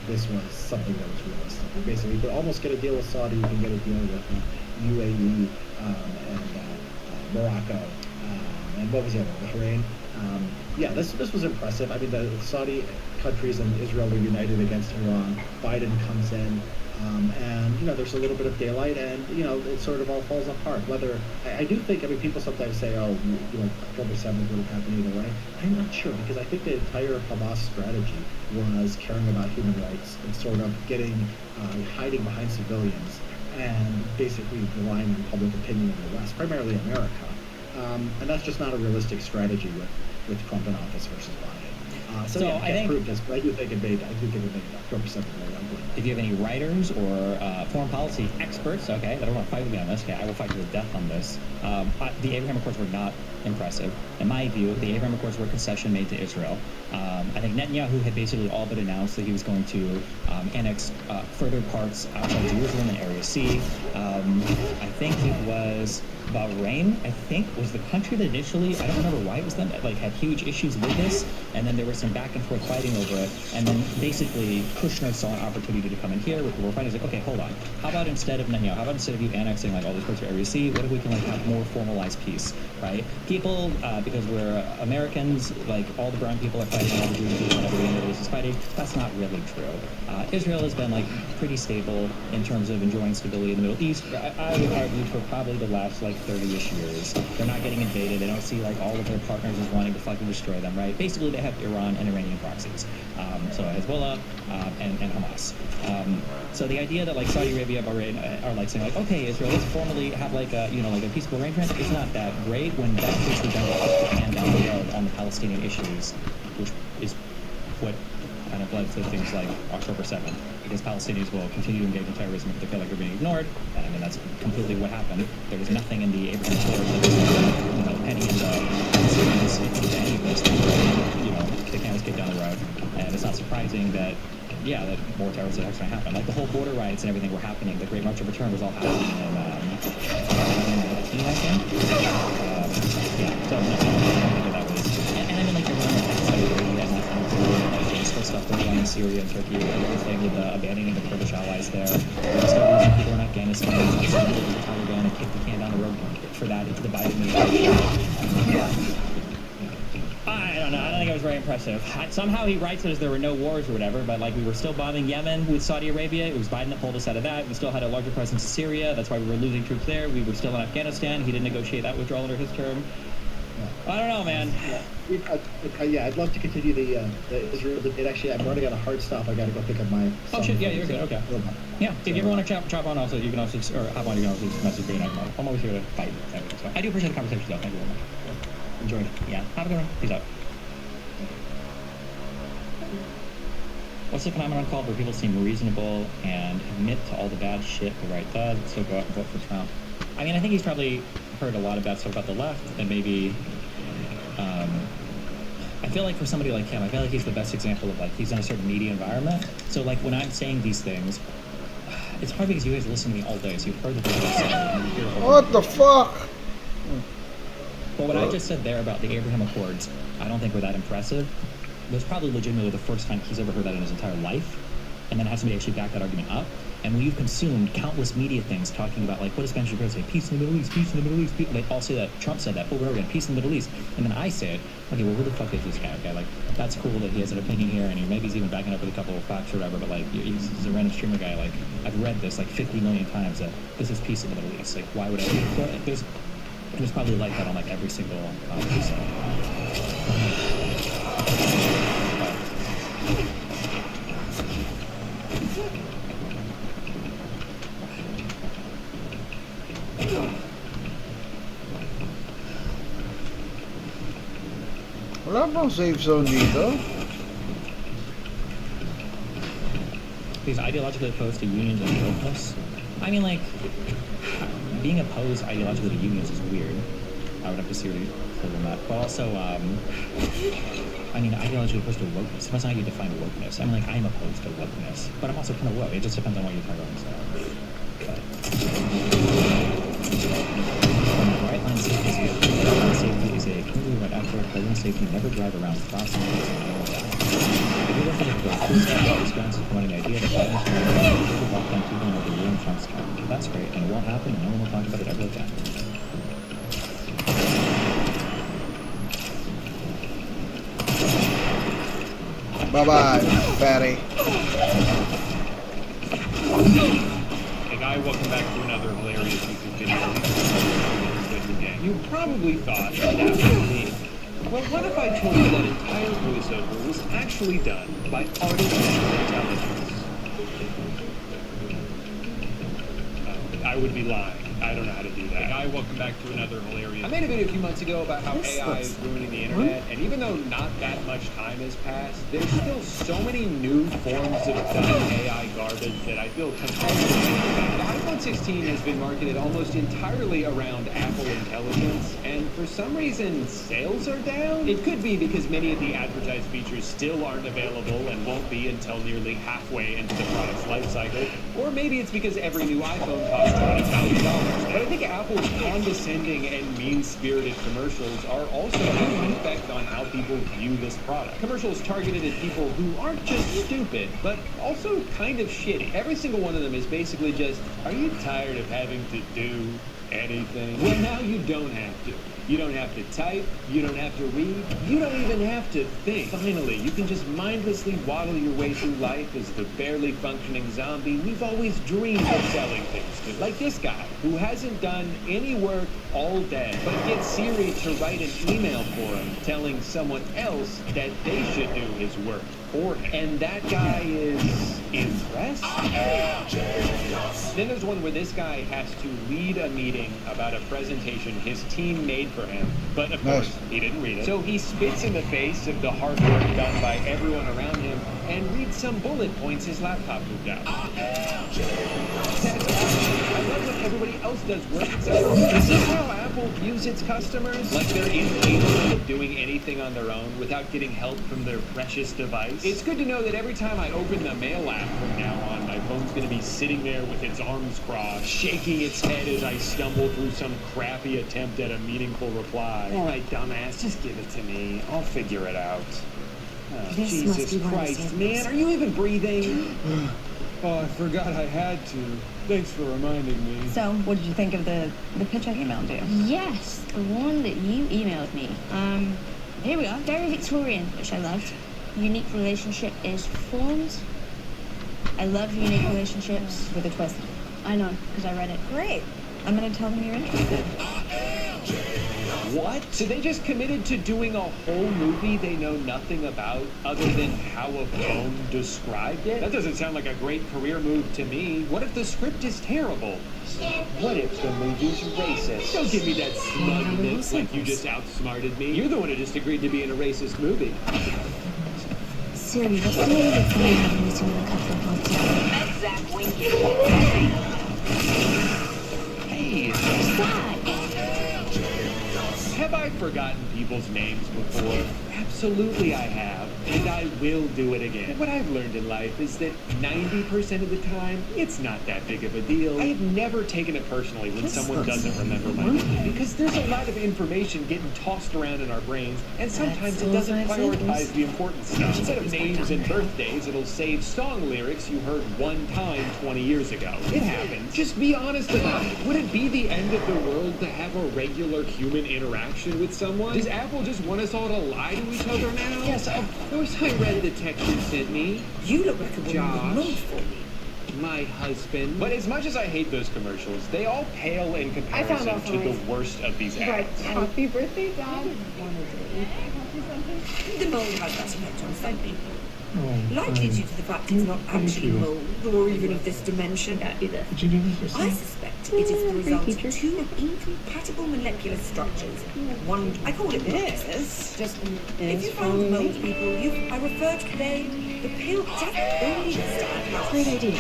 this was something that was realistic. Basically, you could almost get a deal with Saudi. You can get a deal with UAE and Morocco. And what was the other one? Bahrain. Yeah, this was impressive. I mean, the Saudi countries and Israel were united against Iran. Biden comes in, and there's a little bit of daylight, and it sort of all falls apart. Whether I do think, I mean, people sometimes say, oh, October 7th would have happened either way. I'm not sure, because I think the entire Hamas strategy was caring about human rights and sort of hiding behind civilians and basically relying on public opinion in the West, primarily America. And that's just not a realistic strategy with Trump in office versus Biden. So yeah, I can't prove this, but I do think it made October 7th very ugly. If you have any writers or foreign policy experts, okay, that don't want to fight with me on this, okay, I will fight to the death on this. The Abraham Accords were not impressive. In my view, the Abraham Accords were a concession made to Israel. I think Netanyahu had basically all but announced that he was going to annex further parts outside Jerusalem in Area C. I think it was Bahrain, was the country that initially, I don't remember why it was them, like had huge issues with this, and then there was some back and forth fighting over it, and then basically Kushner saw an opportunity to come in here with the war fighting. He's like, okay, hold on. How about instead of Netanyahu, how about instead of you annexing like all these parts of Area C, what if we can like have more formalized peace, right? People, because we're Americans, like all the brown people are fighting, all the Jewish people and everybody in the Middle East is fighting. That's not really true. Israel has been like pretty stable in terms of enjoying stability in the Middle East. I would argue for probably the last like 30-ish years. They're not getting invaded. They don't see like all of their partners as wanting to fucking destroy them, right? Basically, they have Iran and Iranian proxies. So Hezbollah and Hamas. So the idea that like Saudi Arabia, Bahrain are like saying like, okay, Israel, let's formally have like a like a peaceful arrangement. It's not that great when that basically done to kick the can down the road on the Palestinian issues, which is what kind of led to things like October 7th, because Palestinians will continue to engage in terrorism if they feel like they're being ignored, and I mean that's completely what happened. There was nothing in the Abraham Accords that was penny in the Palestinians into any of this. The can was kicked down the road, and it's not surprising that that more terrorist attacks going to happen. Like the whole border riots and everything were happening. The Great March of Return was all happening in 2019, I think. So no, I don't think that was. And I mean, like Iran attacks Saudi Arabia and there's still stuff going on in Syria and Turkey and everything with abandoning the Kurdish allies there. We're still losing people in Afghanistan. It's still the Taliban and kick the can down the road for that into the Biden administration. I don't know. I don't think it was very impressive. Somehow he writes it as there were no wars or whatever, but like we were still bombing Yemen with Saudi Arabia. It was Biden that pulled us out of that. We still had a larger presence in Syria. That's why we were losing troops there. We were still in Afghanistan. He didn't negotiate that withdrawal under his term. I don't know, man. I'd love to continue the Israel debate. Actually, I'm running on a hard stop. I got to go pick up my. Oh shit! Yeah, you're good. Okay. Yeah. If you ever want to chop on, also you can also or hop on. You can also just message me. I'm always here to fight. So I do appreciate the conversation, though. Thank you very much. Enjoyed it. Yeah. Have a good one. Peace out. What's the phenomenon called where people seem reasonable and admit to all the bad shit the right does and still go out and vote for Trump? I mean, I think he's probably heard a lot of bad stuff about the left, and maybe I feel like for somebody like him, I feel like he's the best example of like he's in a certain media environment. So like when I'm saying these things, it's hard because you guys listen to me all day, so you've heard the things I say. What the fuck? But what I just said there about the Abraham Accords, I don't think were that impressive. It was probably legitimately the first time he's ever heard that in his entire life, and then had somebody actually back that argument up. And when you've consumed countless media things talking about like, what does Ben Shapiro say? Peace in the Middle East, peace in the Middle East. They all say that. Trump said that over and over again, peace in the Middle East. And then I say it, okay, well, who the fuck is this guy? Okay, like, that's cool that he has an opinion here, and maybe he's even backing up with a couple of facts or whatever, but like, he's a random streamer guy. Like, I've read this like 50 million times that this is peace in the Middle East. Like, why would I? There's probably like that on like every single piece. Wala bang safe zone dito? He's ideologically opposed to unions and wokeness. I mean, like, being opposed ideologically to unions is weird. I would have to seriously pull them up. But also, I mean, ideologically opposed to wokeness. Depends on how you define wokeness. I mean, like, I'm opposed to wokeness, but I'm also kind of woke. It just depends on what you're talking about. But right line safety is a clearly right after present safety. Never drive around crossing roads and animal die. If you look at these grounds is promoting the idea that violence will walk down people and over ruin Trump's term. That's great, and it won't happen, and no one will talk about it ever again. Bye-bye, fatty. Hey guy, welcome back to another hilarious YouTube video. You probably thought that would be. Well, what if I told you that entire voiceover was actually done by artificial intelligence? I would be lying. I don't know how to do that. Hey guy, welcome back to another hilarious. I made a video a few months ago about how AI is ruining the internet, and even though not that much time has passed, there's still so many new forms of dumb AI garbage that I feel completely about. The iPhone 16 has been marketed almost entirely around Apple Intelligence, and for some reason, sales are down. It could be because many of the advertised features still aren't available and won't be until nearly halfway into the product's life cycle, or maybe it's because every new iPhone costs $20,000. But I think Apple's condescending and mean-spirited commercials are also having an effect on how people view this product. Commercials targeted at people who aren't just stupid, but also kind of shitty. Every single one of them is basically just, are you tired of having to do anything? Well, now you don't have to. You don't have to type, you don't have to read, you don't even have to think. Finally, you can just mindlessly waddle your way through life as the barely functioning zombie we've always dreamed of selling things to. Like this guy, who hasn't done any work all day, but gets Siri to write an email for him telling someone else that they should do his work for him. And that guy is impressed? Then there's one where this guy has to lead a meeting about a presentation his team made for him, but of course he didn't read it. So he spits in the face of the hard work done by everyone around him and reads some bullet points his laptop moved out. I love when everybody else does work except for me. Is this how Apple views its customers? Like they're incapable of doing anything on their own without getting help from their precious device? It's good to know that every time I open the mail app from now on, my phone's going to be sitting there with its arms crossed, shaking its head as I stumble through some crappy attempt at a meaningful reply. All right, dumbass, just give it to me. I'll figure it out. Oh, Jesus Christ, man, are you even breathing? Oh, I forgot I had to. Thanks for reminding me. So, what did you think of the pitch I emailed you? Yes, the one that you emailed me. Here we are. Very Victorian, which I loved. Unique relationship is formed. I love unique relationships. With a twist. I know, because I read it. Great. I'm gonna tell them you're interested. What? So they just committed to doing a whole movie they know nothing about other than how a phone described it? That doesn't sound like a great career move to me. What if the script is terrible? What if the movie's racist? Don't give me that smugness like you just outsmarted me. You're the one who just agreed to be in a racist movie. Siri, what's the name of the time you have a meeting with a couple of months ago? Exactly. Hey, What's that? have I forgotten people's names before? Absolutely I have, and I will do it again. What I've learned in life is that 90% of the time, it's not that big of a deal. I have never taken it personally when someone doesn't remember my name, because there's a lot of information getting tossed around in our brains, and sometimes it doesn't prioritize the important stuff. Instead of names and birthdays, it'll save song lyrics you heard one time 20 years ago. It happens. Just be honest about it. Would it be the end of the world to have a regular human interaction with someone? Does Apple just want us all to lie to each other now? Yes, of course I read the text you sent me. You look like a woman Josh. with love for me. My husband. But as much as I hate those commercials, they all pale in comparison to the worst of these ads. Happy birthday, Dad. The mold has that effect on some people. Likely due to the fact it's not actually mold or even of this dimension. I suspect fact, it is the result of two incompatible molecular structures. One, I call it this. Just if you found most people, I refer to today, the pill just only stands. Great idea.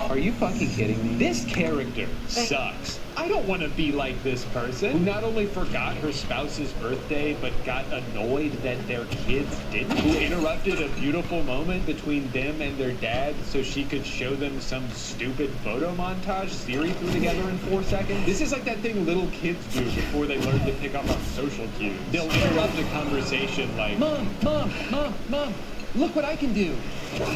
Are you fucking kidding me? This character sucks. I don't want to be like this person who not only forgot her spouse's birthday, but got annoyed that their kids didn't. Who interrupted a beautiful moment between them and their dad so she could show them some stupid photo montage Siri threw together in 4 seconds. This is like that thing little kids do before they learn to pick up on social cues. They'll interrupt a conversation like, Mom, look what I can do. Wow,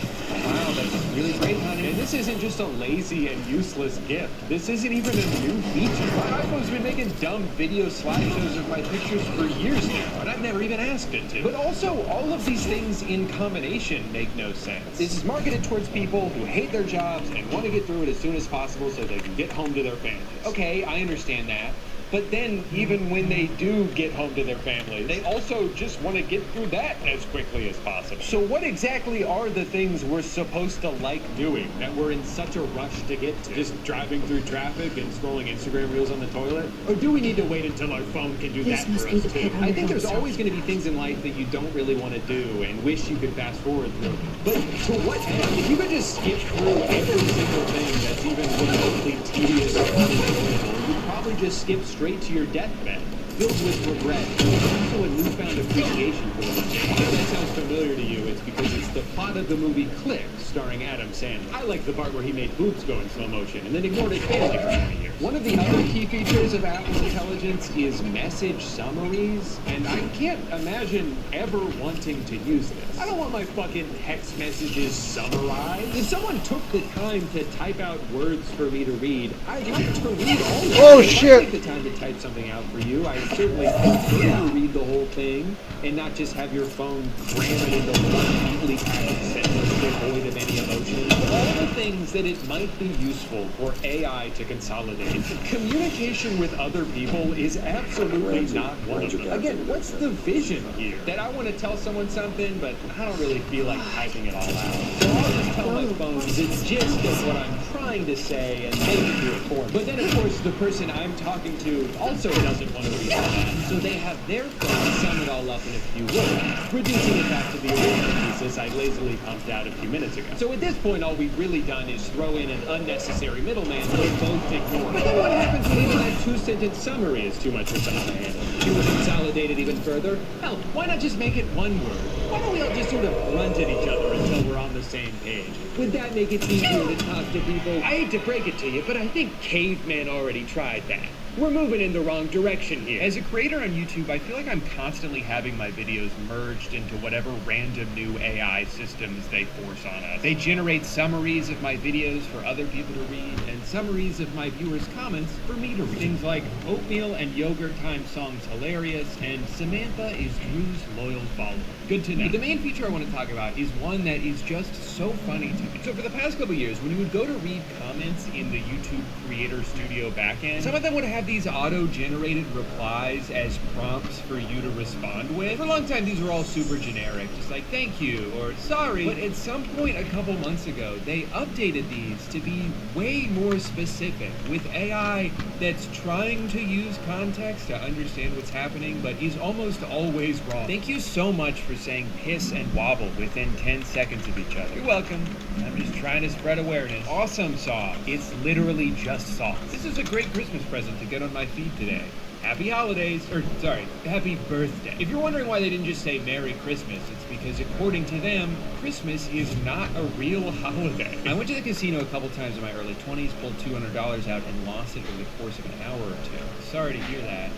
that's really great, honey. And this isn't just a lazy and useless gift. This isn't even a new feature. My iPhone's been making dumb video slideshows of my pictures for years now, and I've never even asked it to. But also, all of these things in combination make no sense. This is marketed towards people who hate their jobs and want to get through it as soon as possible so they can get home to their families. Okay, I understand that. But then, even when they do get home to their family, they also just want to get through that as quickly as possible. So what exactly are the things we're supposed to like doing that we're in such a rush to get to? Just driving through traffic and scrolling Instagram reels on the toilet? Or do we need to wait until our phone can do that for us too? I think there's always going to be things in life that you don't really want to do and wish you could fast forward through. But to what end? If you could just skip through every single thing that's even remotely tedious or unenjoyable, you'd probably just skip straight to your deathbed, filled with regret, and also a newfound appreciation for the movie. If that sounds familiar to you, it's because it's the plot of the movie Click, starring Adam Sandler. I like the part where he made boobs go in slow motion and then ignored his family for 20 years. One of the other key features of Apple's intelligence is message summaries, and I can't imagine ever wanting to use this. I don't want my fucking text messages summarized. If someone took the time to type out words for me to read, I'd like to read all of them. Oh, If shit. I take the time to type something out for you, I certainly prefer to read the whole thing and not just have your phone cram it into one neatly packaged sentence devoid of any emotion. All the things that it might be useful for AI to consolidate. Communication with other people is absolutely not one of them. Again, what's the vision here? That I want to tell someone something, but I don't really feel like typing it all out. So I'll just tell my phone the gist of what I'm trying to say and make it do it for me. But then, of course, the person I'm talking to also doesn't want to read all that. So they have their phone sum it all up in a few words, reducing it back to the original thesis I lazily pumped out a few minutes ago. So at this point, all we've really done is throw in an unnecessary middleman they both ignore. But then what happens when even that two-sentence summary is too much for someone to handle? You would consolidate it even further? Hell, why not just make it one word? Why don't we all just sort of grunt at each other until we're on the same page? Would that make it easier to talk to people? I hate to break it to you, but I think cavemen already tried that. We're moving in the wrong direction here. As a creator on YouTube, I feel like I'm constantly having my videos merged into whatever random new AI systems they force on us. They generate summaries of my videos for other people to read, and summaries of my viewers' comments for me to read. Things like oatmeal and yogurt time songs hilarious, and Samantha is Drew's loyal follower. Good to know. But the main feature I want to talk about is one that is just so funny to me. So for the past couple years, when you would go to read comments in the YouTube Creator Studio backend, some of them would have these auto-generated replies as prompts for you to respond with. For a long time, these were all super generic, just like, thank you, or sorry. But at some point a couple months ago, they updated these to be way more specific, with AI that's trying to use context to understand what's happening, but is almost always wrong. Thank you so much for saying piss and wobble within 10 seconds of each other. You're welcome. I'm just trying to spread awareness. Awesome sauce. It's literally just sauce. This is a great Christmas present to get on my feed today. Happy holidays, or sorry, happy birthday. If you're wondering why they didn't just say Merry Christmas, it's because according to them, Christmas is not a real holiday. I went to the casino a couple times in my early 20s, pulled $200 out and lost it over the course of an hour or two. Sorry to hear that.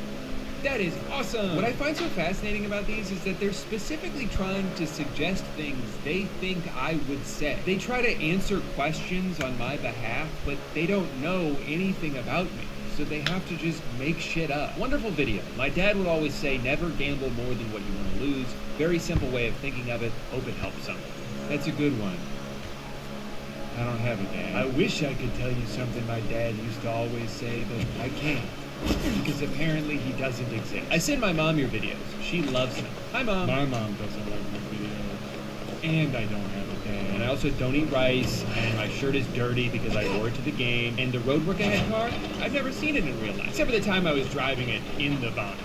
That is awesome! What I find so fascinating about these is that they're specifically trying to suggest things they think I would say. They try to answer questions on my behalf, but they don't know anything about me, so they have to just make shit up. Wonderful video. My dad would always say, never gamble more than what you want to lose. Very simple way of thinking of it. Hope it helps someone. That's a good one. I don't have a dad. I wish I could tell you something my dad used to always say, but I can't. Because apparently he doesn't exist. I send my mom your videos. She loves them. Hi, Mom. My mom doesn't like my videos. And I don't have a And I also don't eat rice, and my shirt is dirty because I wore it to the game. And the road work ahead car, I've never seen it in real life, except for the time I was driving it in the van.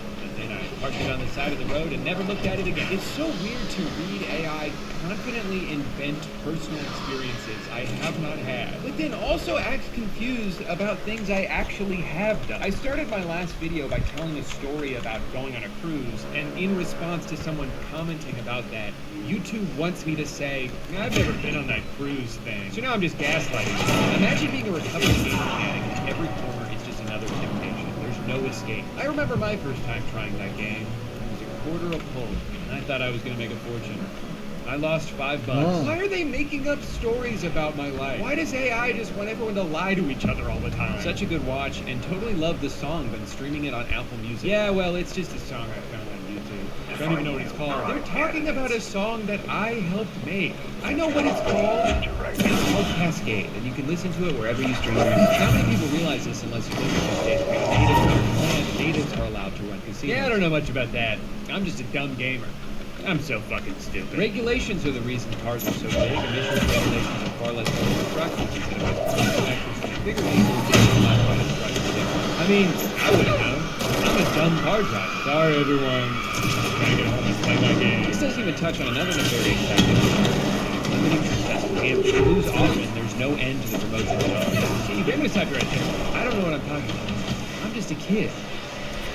And I parked it on the side of the road and never looked at it again. It's so weird to read AI confidently invent personal experiences I have not had, but then also act confused about things I actually have done. I started my last video by telling a story about going on a cruise, and in response to someone commenting about that, YouTube wants me to say, I've never been on that cruise thing. So now I'm just gaslighting. Imagine being a recovering gaming addict and every corner is just another temptation. There's no escape. I remember my first time trying that game. It was a quarter of pull, and I thought I was going to make a fortune. I lost $5. Oh. Why are they making up stories about my life? Why does AI just want everyone to lie to each other all the time? Such a good watch, and totally love the song. Been streaming it on Apple Music. Yeah, well, it's just a song I found on YouTube. I don't even know what it's called. They're talking about a song that I helped make. I know what it's called. It's called Cascade, and you can listen to it wherever you stream your music. Not many people realize this unless you live in the States. Natives are allowed to run casinos. Yeah, I don't know much about that. I'm just a dumb gamer. I'm so fucking stupid. Regulations are the reason cars are so big. Emissions regulations are far less than for trucks, instead of us bigger vehicles are not quite as trucks. I mean, I wouldn't know. I'm a dumb car driver. Sorry, everyone. I'm trying to get home and play my game. This doesn't even touch on another nefarious tactic. Limiting successful gamers. If you lose often, there's no end to the promotion of the game. I'm gonna stop you right there. I don't know what I'm talking about. I'm just a kid.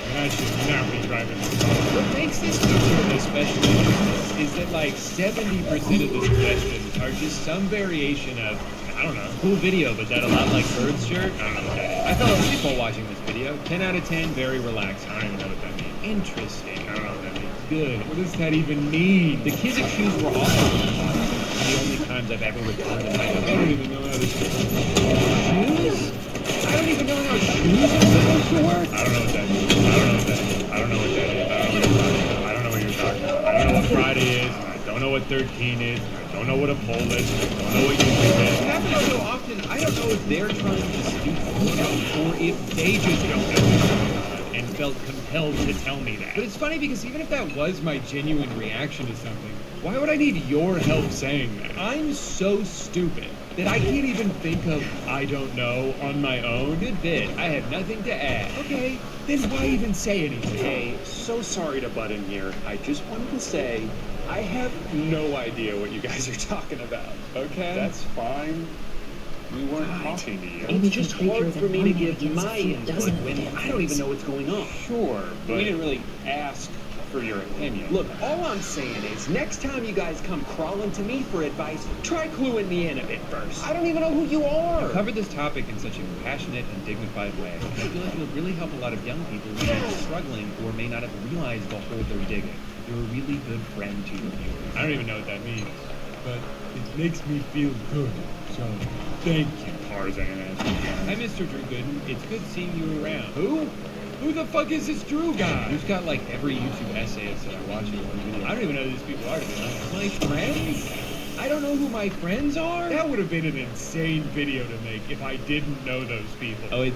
And I should not be driving this car. What makes this feature especially useless is that like 70% of the suggestions are just some variation of, I don't know, cool video, but that a lot like Bird's shirt? I don't know what that is. I fell asleep while watching this video. 10 out of 10, very relaxed. I don't even know what that means. Interesting. I don't know what that means. Good. What does that even mean? The Kizik shoes were awesome. The only times I've ever returned in my life. I don't even know how to shoes? I don't even know how shoes are supposed to work. I don't know what that means. I don't know what that is. I don't know what you're talking about. I don't know what Friday is. I don't know what 13 is. I don't know what a poll is. I don't know what YouTube is. It happens so often, I don't know if they're trying to speak for me or if they just don't know and felt compelled to tell me that. But it's funny because even if that was my genuine reaction to something, why would I need your help saying that? I'm so stupid that I can't even think of I don't know on my own. Good bit. I have nothing to add. Okay, then why even say anything? Hey, so sorry to butt in here. I just wanted to say I have no idea what you guys are talking about, okay? That's fine. We weren't talking to you. It's just hard for me to give my input when I don't even know what's going on. Sure, but we didn't really ask for your opinion. Look, all I'm saying is, next time you guys come crawling to me for advice, try cluing me in a bit first. I don't even know who you are. You covered this topic in such a passionate and dignified way. I feel like it would really help a lot of young people who may be struggling or may not have realized the hole they're digging. You're a really good friend to your viewers. I don't even know what that means, but it makes me feel good. So, thank you, Tarzan. Hi, Mr. Drew Gooden. It's good seeing you around. Who? Who the fuck is this Drew guy? Who's got like every YouTube essayist that I watch in one video? I don't even know who these people are, to be honest. My friends? I don't know who my friends are? That would have been an insane video to make if I didn't know those people. Oh, it...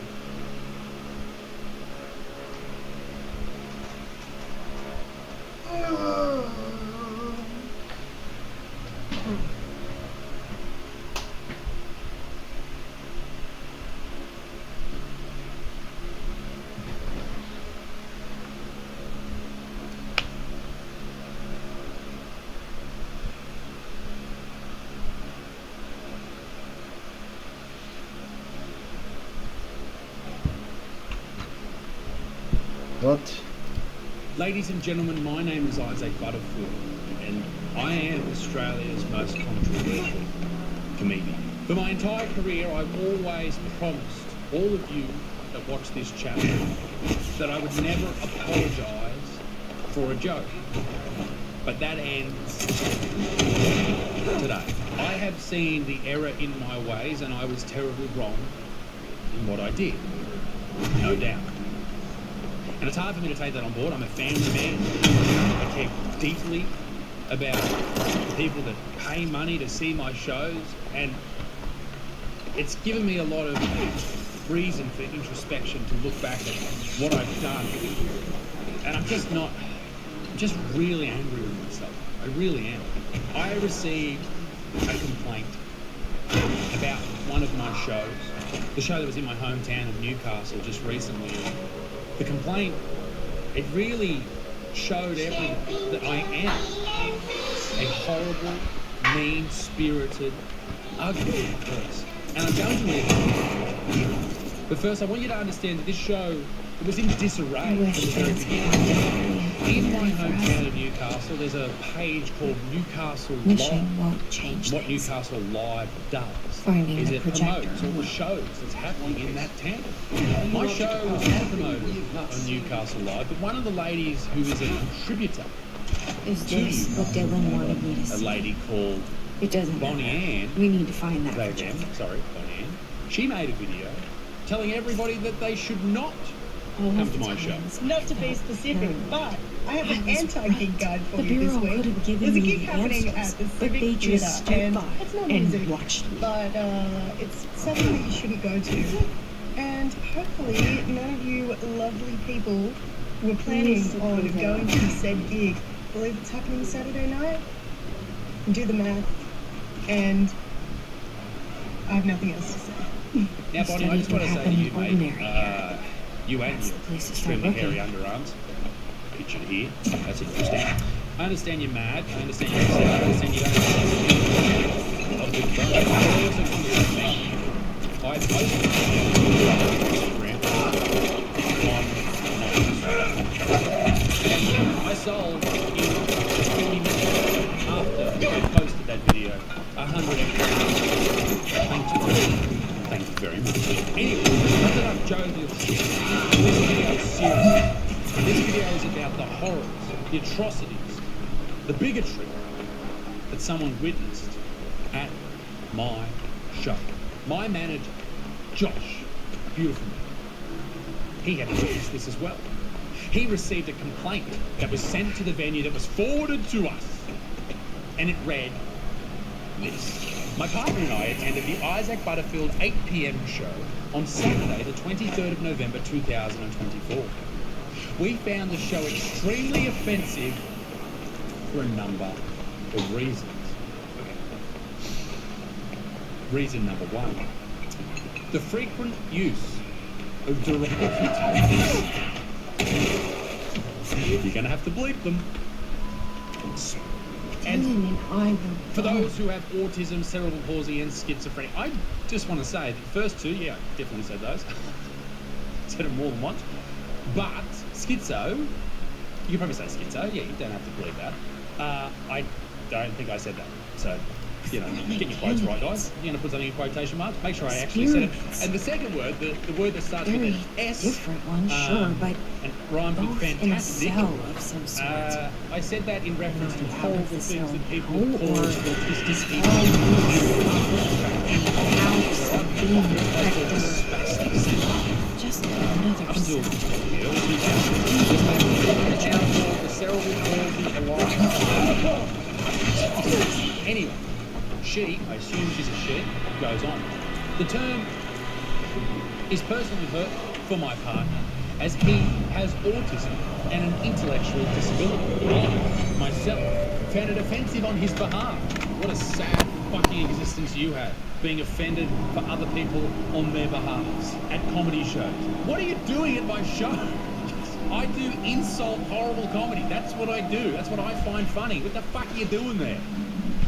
What? Ladies and gentlemen, my name is Isaac Butterfield, and I am Australia's most controversial comedian. For my entire career, I've always promised all of you that watch this channel that I would never apologise for a joke. But that ends today. I have seen the error in my ways, and I was terribly wrong in what I did, no doubt. And it's hard for me to take that on board. I'm a family man. I care deeply about the people that pay money to see my shows, and it's given me a lot of reason for introspection to look back at what I've done. And I'm just really angry with myself. I really am. I received a complaint about one of my shows, the show that was in my hometown of Newcastle just recently. The complaint, it really showed everyone that I am a horrible, mean-spirited, ugly person. And I'm going to leave it. But first, I want you to understand that this show, it was in disarray from the very beginning. In my hometown of Newcastle, there's a page called Newcastle Live. Won't change What things. Newcastle Live does Finding is the it projector. promotes all the shows that's happening in that town. My show was not promoted on Newcastle Live, but one of the ladies who is a contributor Is to this what Dylan wanted me to a see? lady called It doesn't Bonnie matter. Ann, We need to find that Bonnie projector. Ann, she made a video telling everybody that they should not come to my show. Not to be specific, but I have an anti-gig guide for The you this Bureau could week. have given There's a me gig the happening answers, at the but they Civic just Theatre, stood and by it's not and music, watched me. but it's something that you shouldn't go to. And hopefully none of you lovely people who are planning on going to said gig believe it's happening Saturday night. Do the math, and I have nothing else to say. Now, Bonnie, I just want to say to you, mate, you and That's your the place to start extremely hairy looking. underarms, pictured here, that's interesting. I understand you're mad, I understand you're upset, I understand you don't have a good phone. But I also want you to thank you. I posted on Instagram I sold in 20 minutes after I posted that video 100 extra. Thank you very much. Anyway, not that I've joking or shit. This video is serious. This video is about the horrors, the atrocities, the bigotry that someone witnessed at my show. My manager, Josh, beautiful man, he had to witness this as well. He received a complaint that was sent to the venue that was forwarded to us. And it read this. My partner and I attended the Isaac Butterfield 8 p.m. show on Saturday, the 23rd of November 2024. We found the show extremely offensive for a number of reasons. Reason number one, the frequent use of derogatory terms. You're going to have to bleep them. And Dylan and I were for those who have autism, cerebral palsy, and schizophrenia, I just want to say the first two, yeah, I definitely said those. Said them more than once. But schizo, you can probably say schizo, yeah, you don't have to believe that. I don't think I said that. So, you know, get your quotes right, guys. You're going to put something in quotation marks. Make sure I actually said it. And the second word, the word that starts with very an S, different one, sure, but and rhymes with both in a fantastic. cell of some sort. I said that in reference to Not out horrible of the things cell, that people no, call or autistic being just another I'm still cell. Anyway, she, I assume she's a she, goes on. The term is personally hurtful for my partner, as he has autism and an intellectual disability. I, myself, found it offensive on his behalf. What a sad fucking existence you have, being offended for other people on their behalves at comedy shows. What are you doing at my show? I do insult horrible comedy. That's what I do. That's what I find funny. What the fuck are you doing there,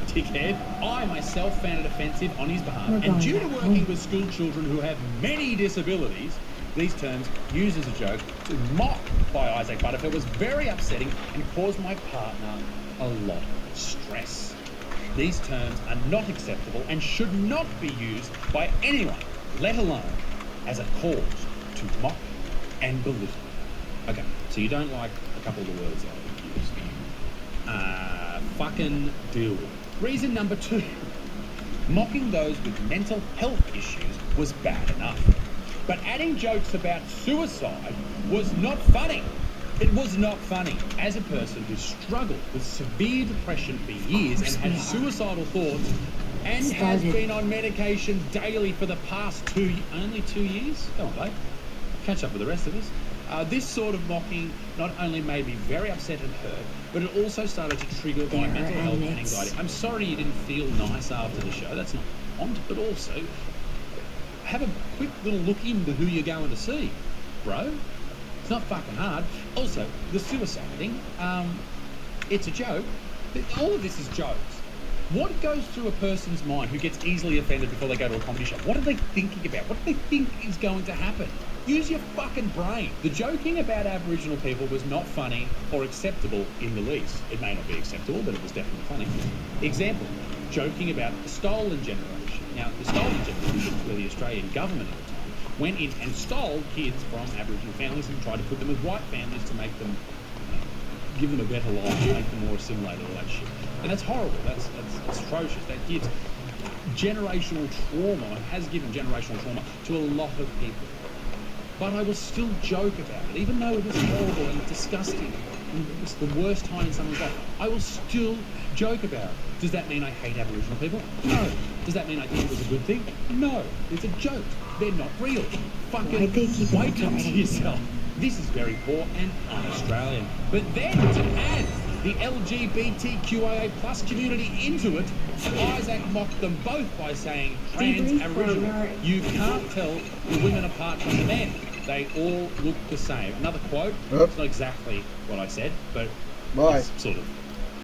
dickhead? I myself found it offensive on his behalf. And due to working with school children who have many disabilities, these terms, used as a joke, to mock by Isaac Butterfield, was very upsetting and caused my partner a lot of stress. These terms are not acceptable and should not be used by anyone, let alone as a cause to mock and belittle. Okay, so you don't like a couple of the words I've used. Fucking deal with it. Reason number two, mocking those with mental health issues was bad enough. But adding jokes about suicide was not funny. It was not funny. As a person who struggled with severe depression for years and had suicidal thoughts and has been on medication daily for the past only 2 years? Come on, babe. Catch up with the rest of us. This sort of mocking not only made me very upset and hurt, but it also started to trigger my There mental are health and elements. anxiety. I'm sorry you didn't feel nice after the show. That's not want, but also have a quick little look into who you're going to see, bro. It's not fucking hard. Also, the suicide thing, it's a joke. All of this is jokes. What goes through a person's mind who gets easily offended before they go to a comedy show? What are they thinking about? What do they think is going to happen? Use your fucking brain. The joking about Aboriginal people was not funny or acceptable in the least. It may not be acceptable, but it was definitely funny. Example, joking about the stolen generation. Now, the stolen generation, where the Australian government at the time went in and stole kids from Aboriginal families and tried to put them with white families to make them, give them a better life, make them more assimilated, all that shit. And that's horrible. That's atrocious. That gives generational trauma, has given generational trauma to a lot of people. But I will still joke about it, even though it was horrible and disgusting. And it's the worst time in someone's life. I will still joke about it. Does that mean I hate Aboriginal people? No. Does that mean I think it was a good thing? No. It's a joke. They're not real. Fucking wake up to yourself. This is very poor and un-Australian. But then to add the LGBTQIA plus community into it, Isaac mocked them both by saying trans Aboriginal. You can't tell the women apart from the men. They all look the same. Another quote, it's not exactly what I said, but it's sort of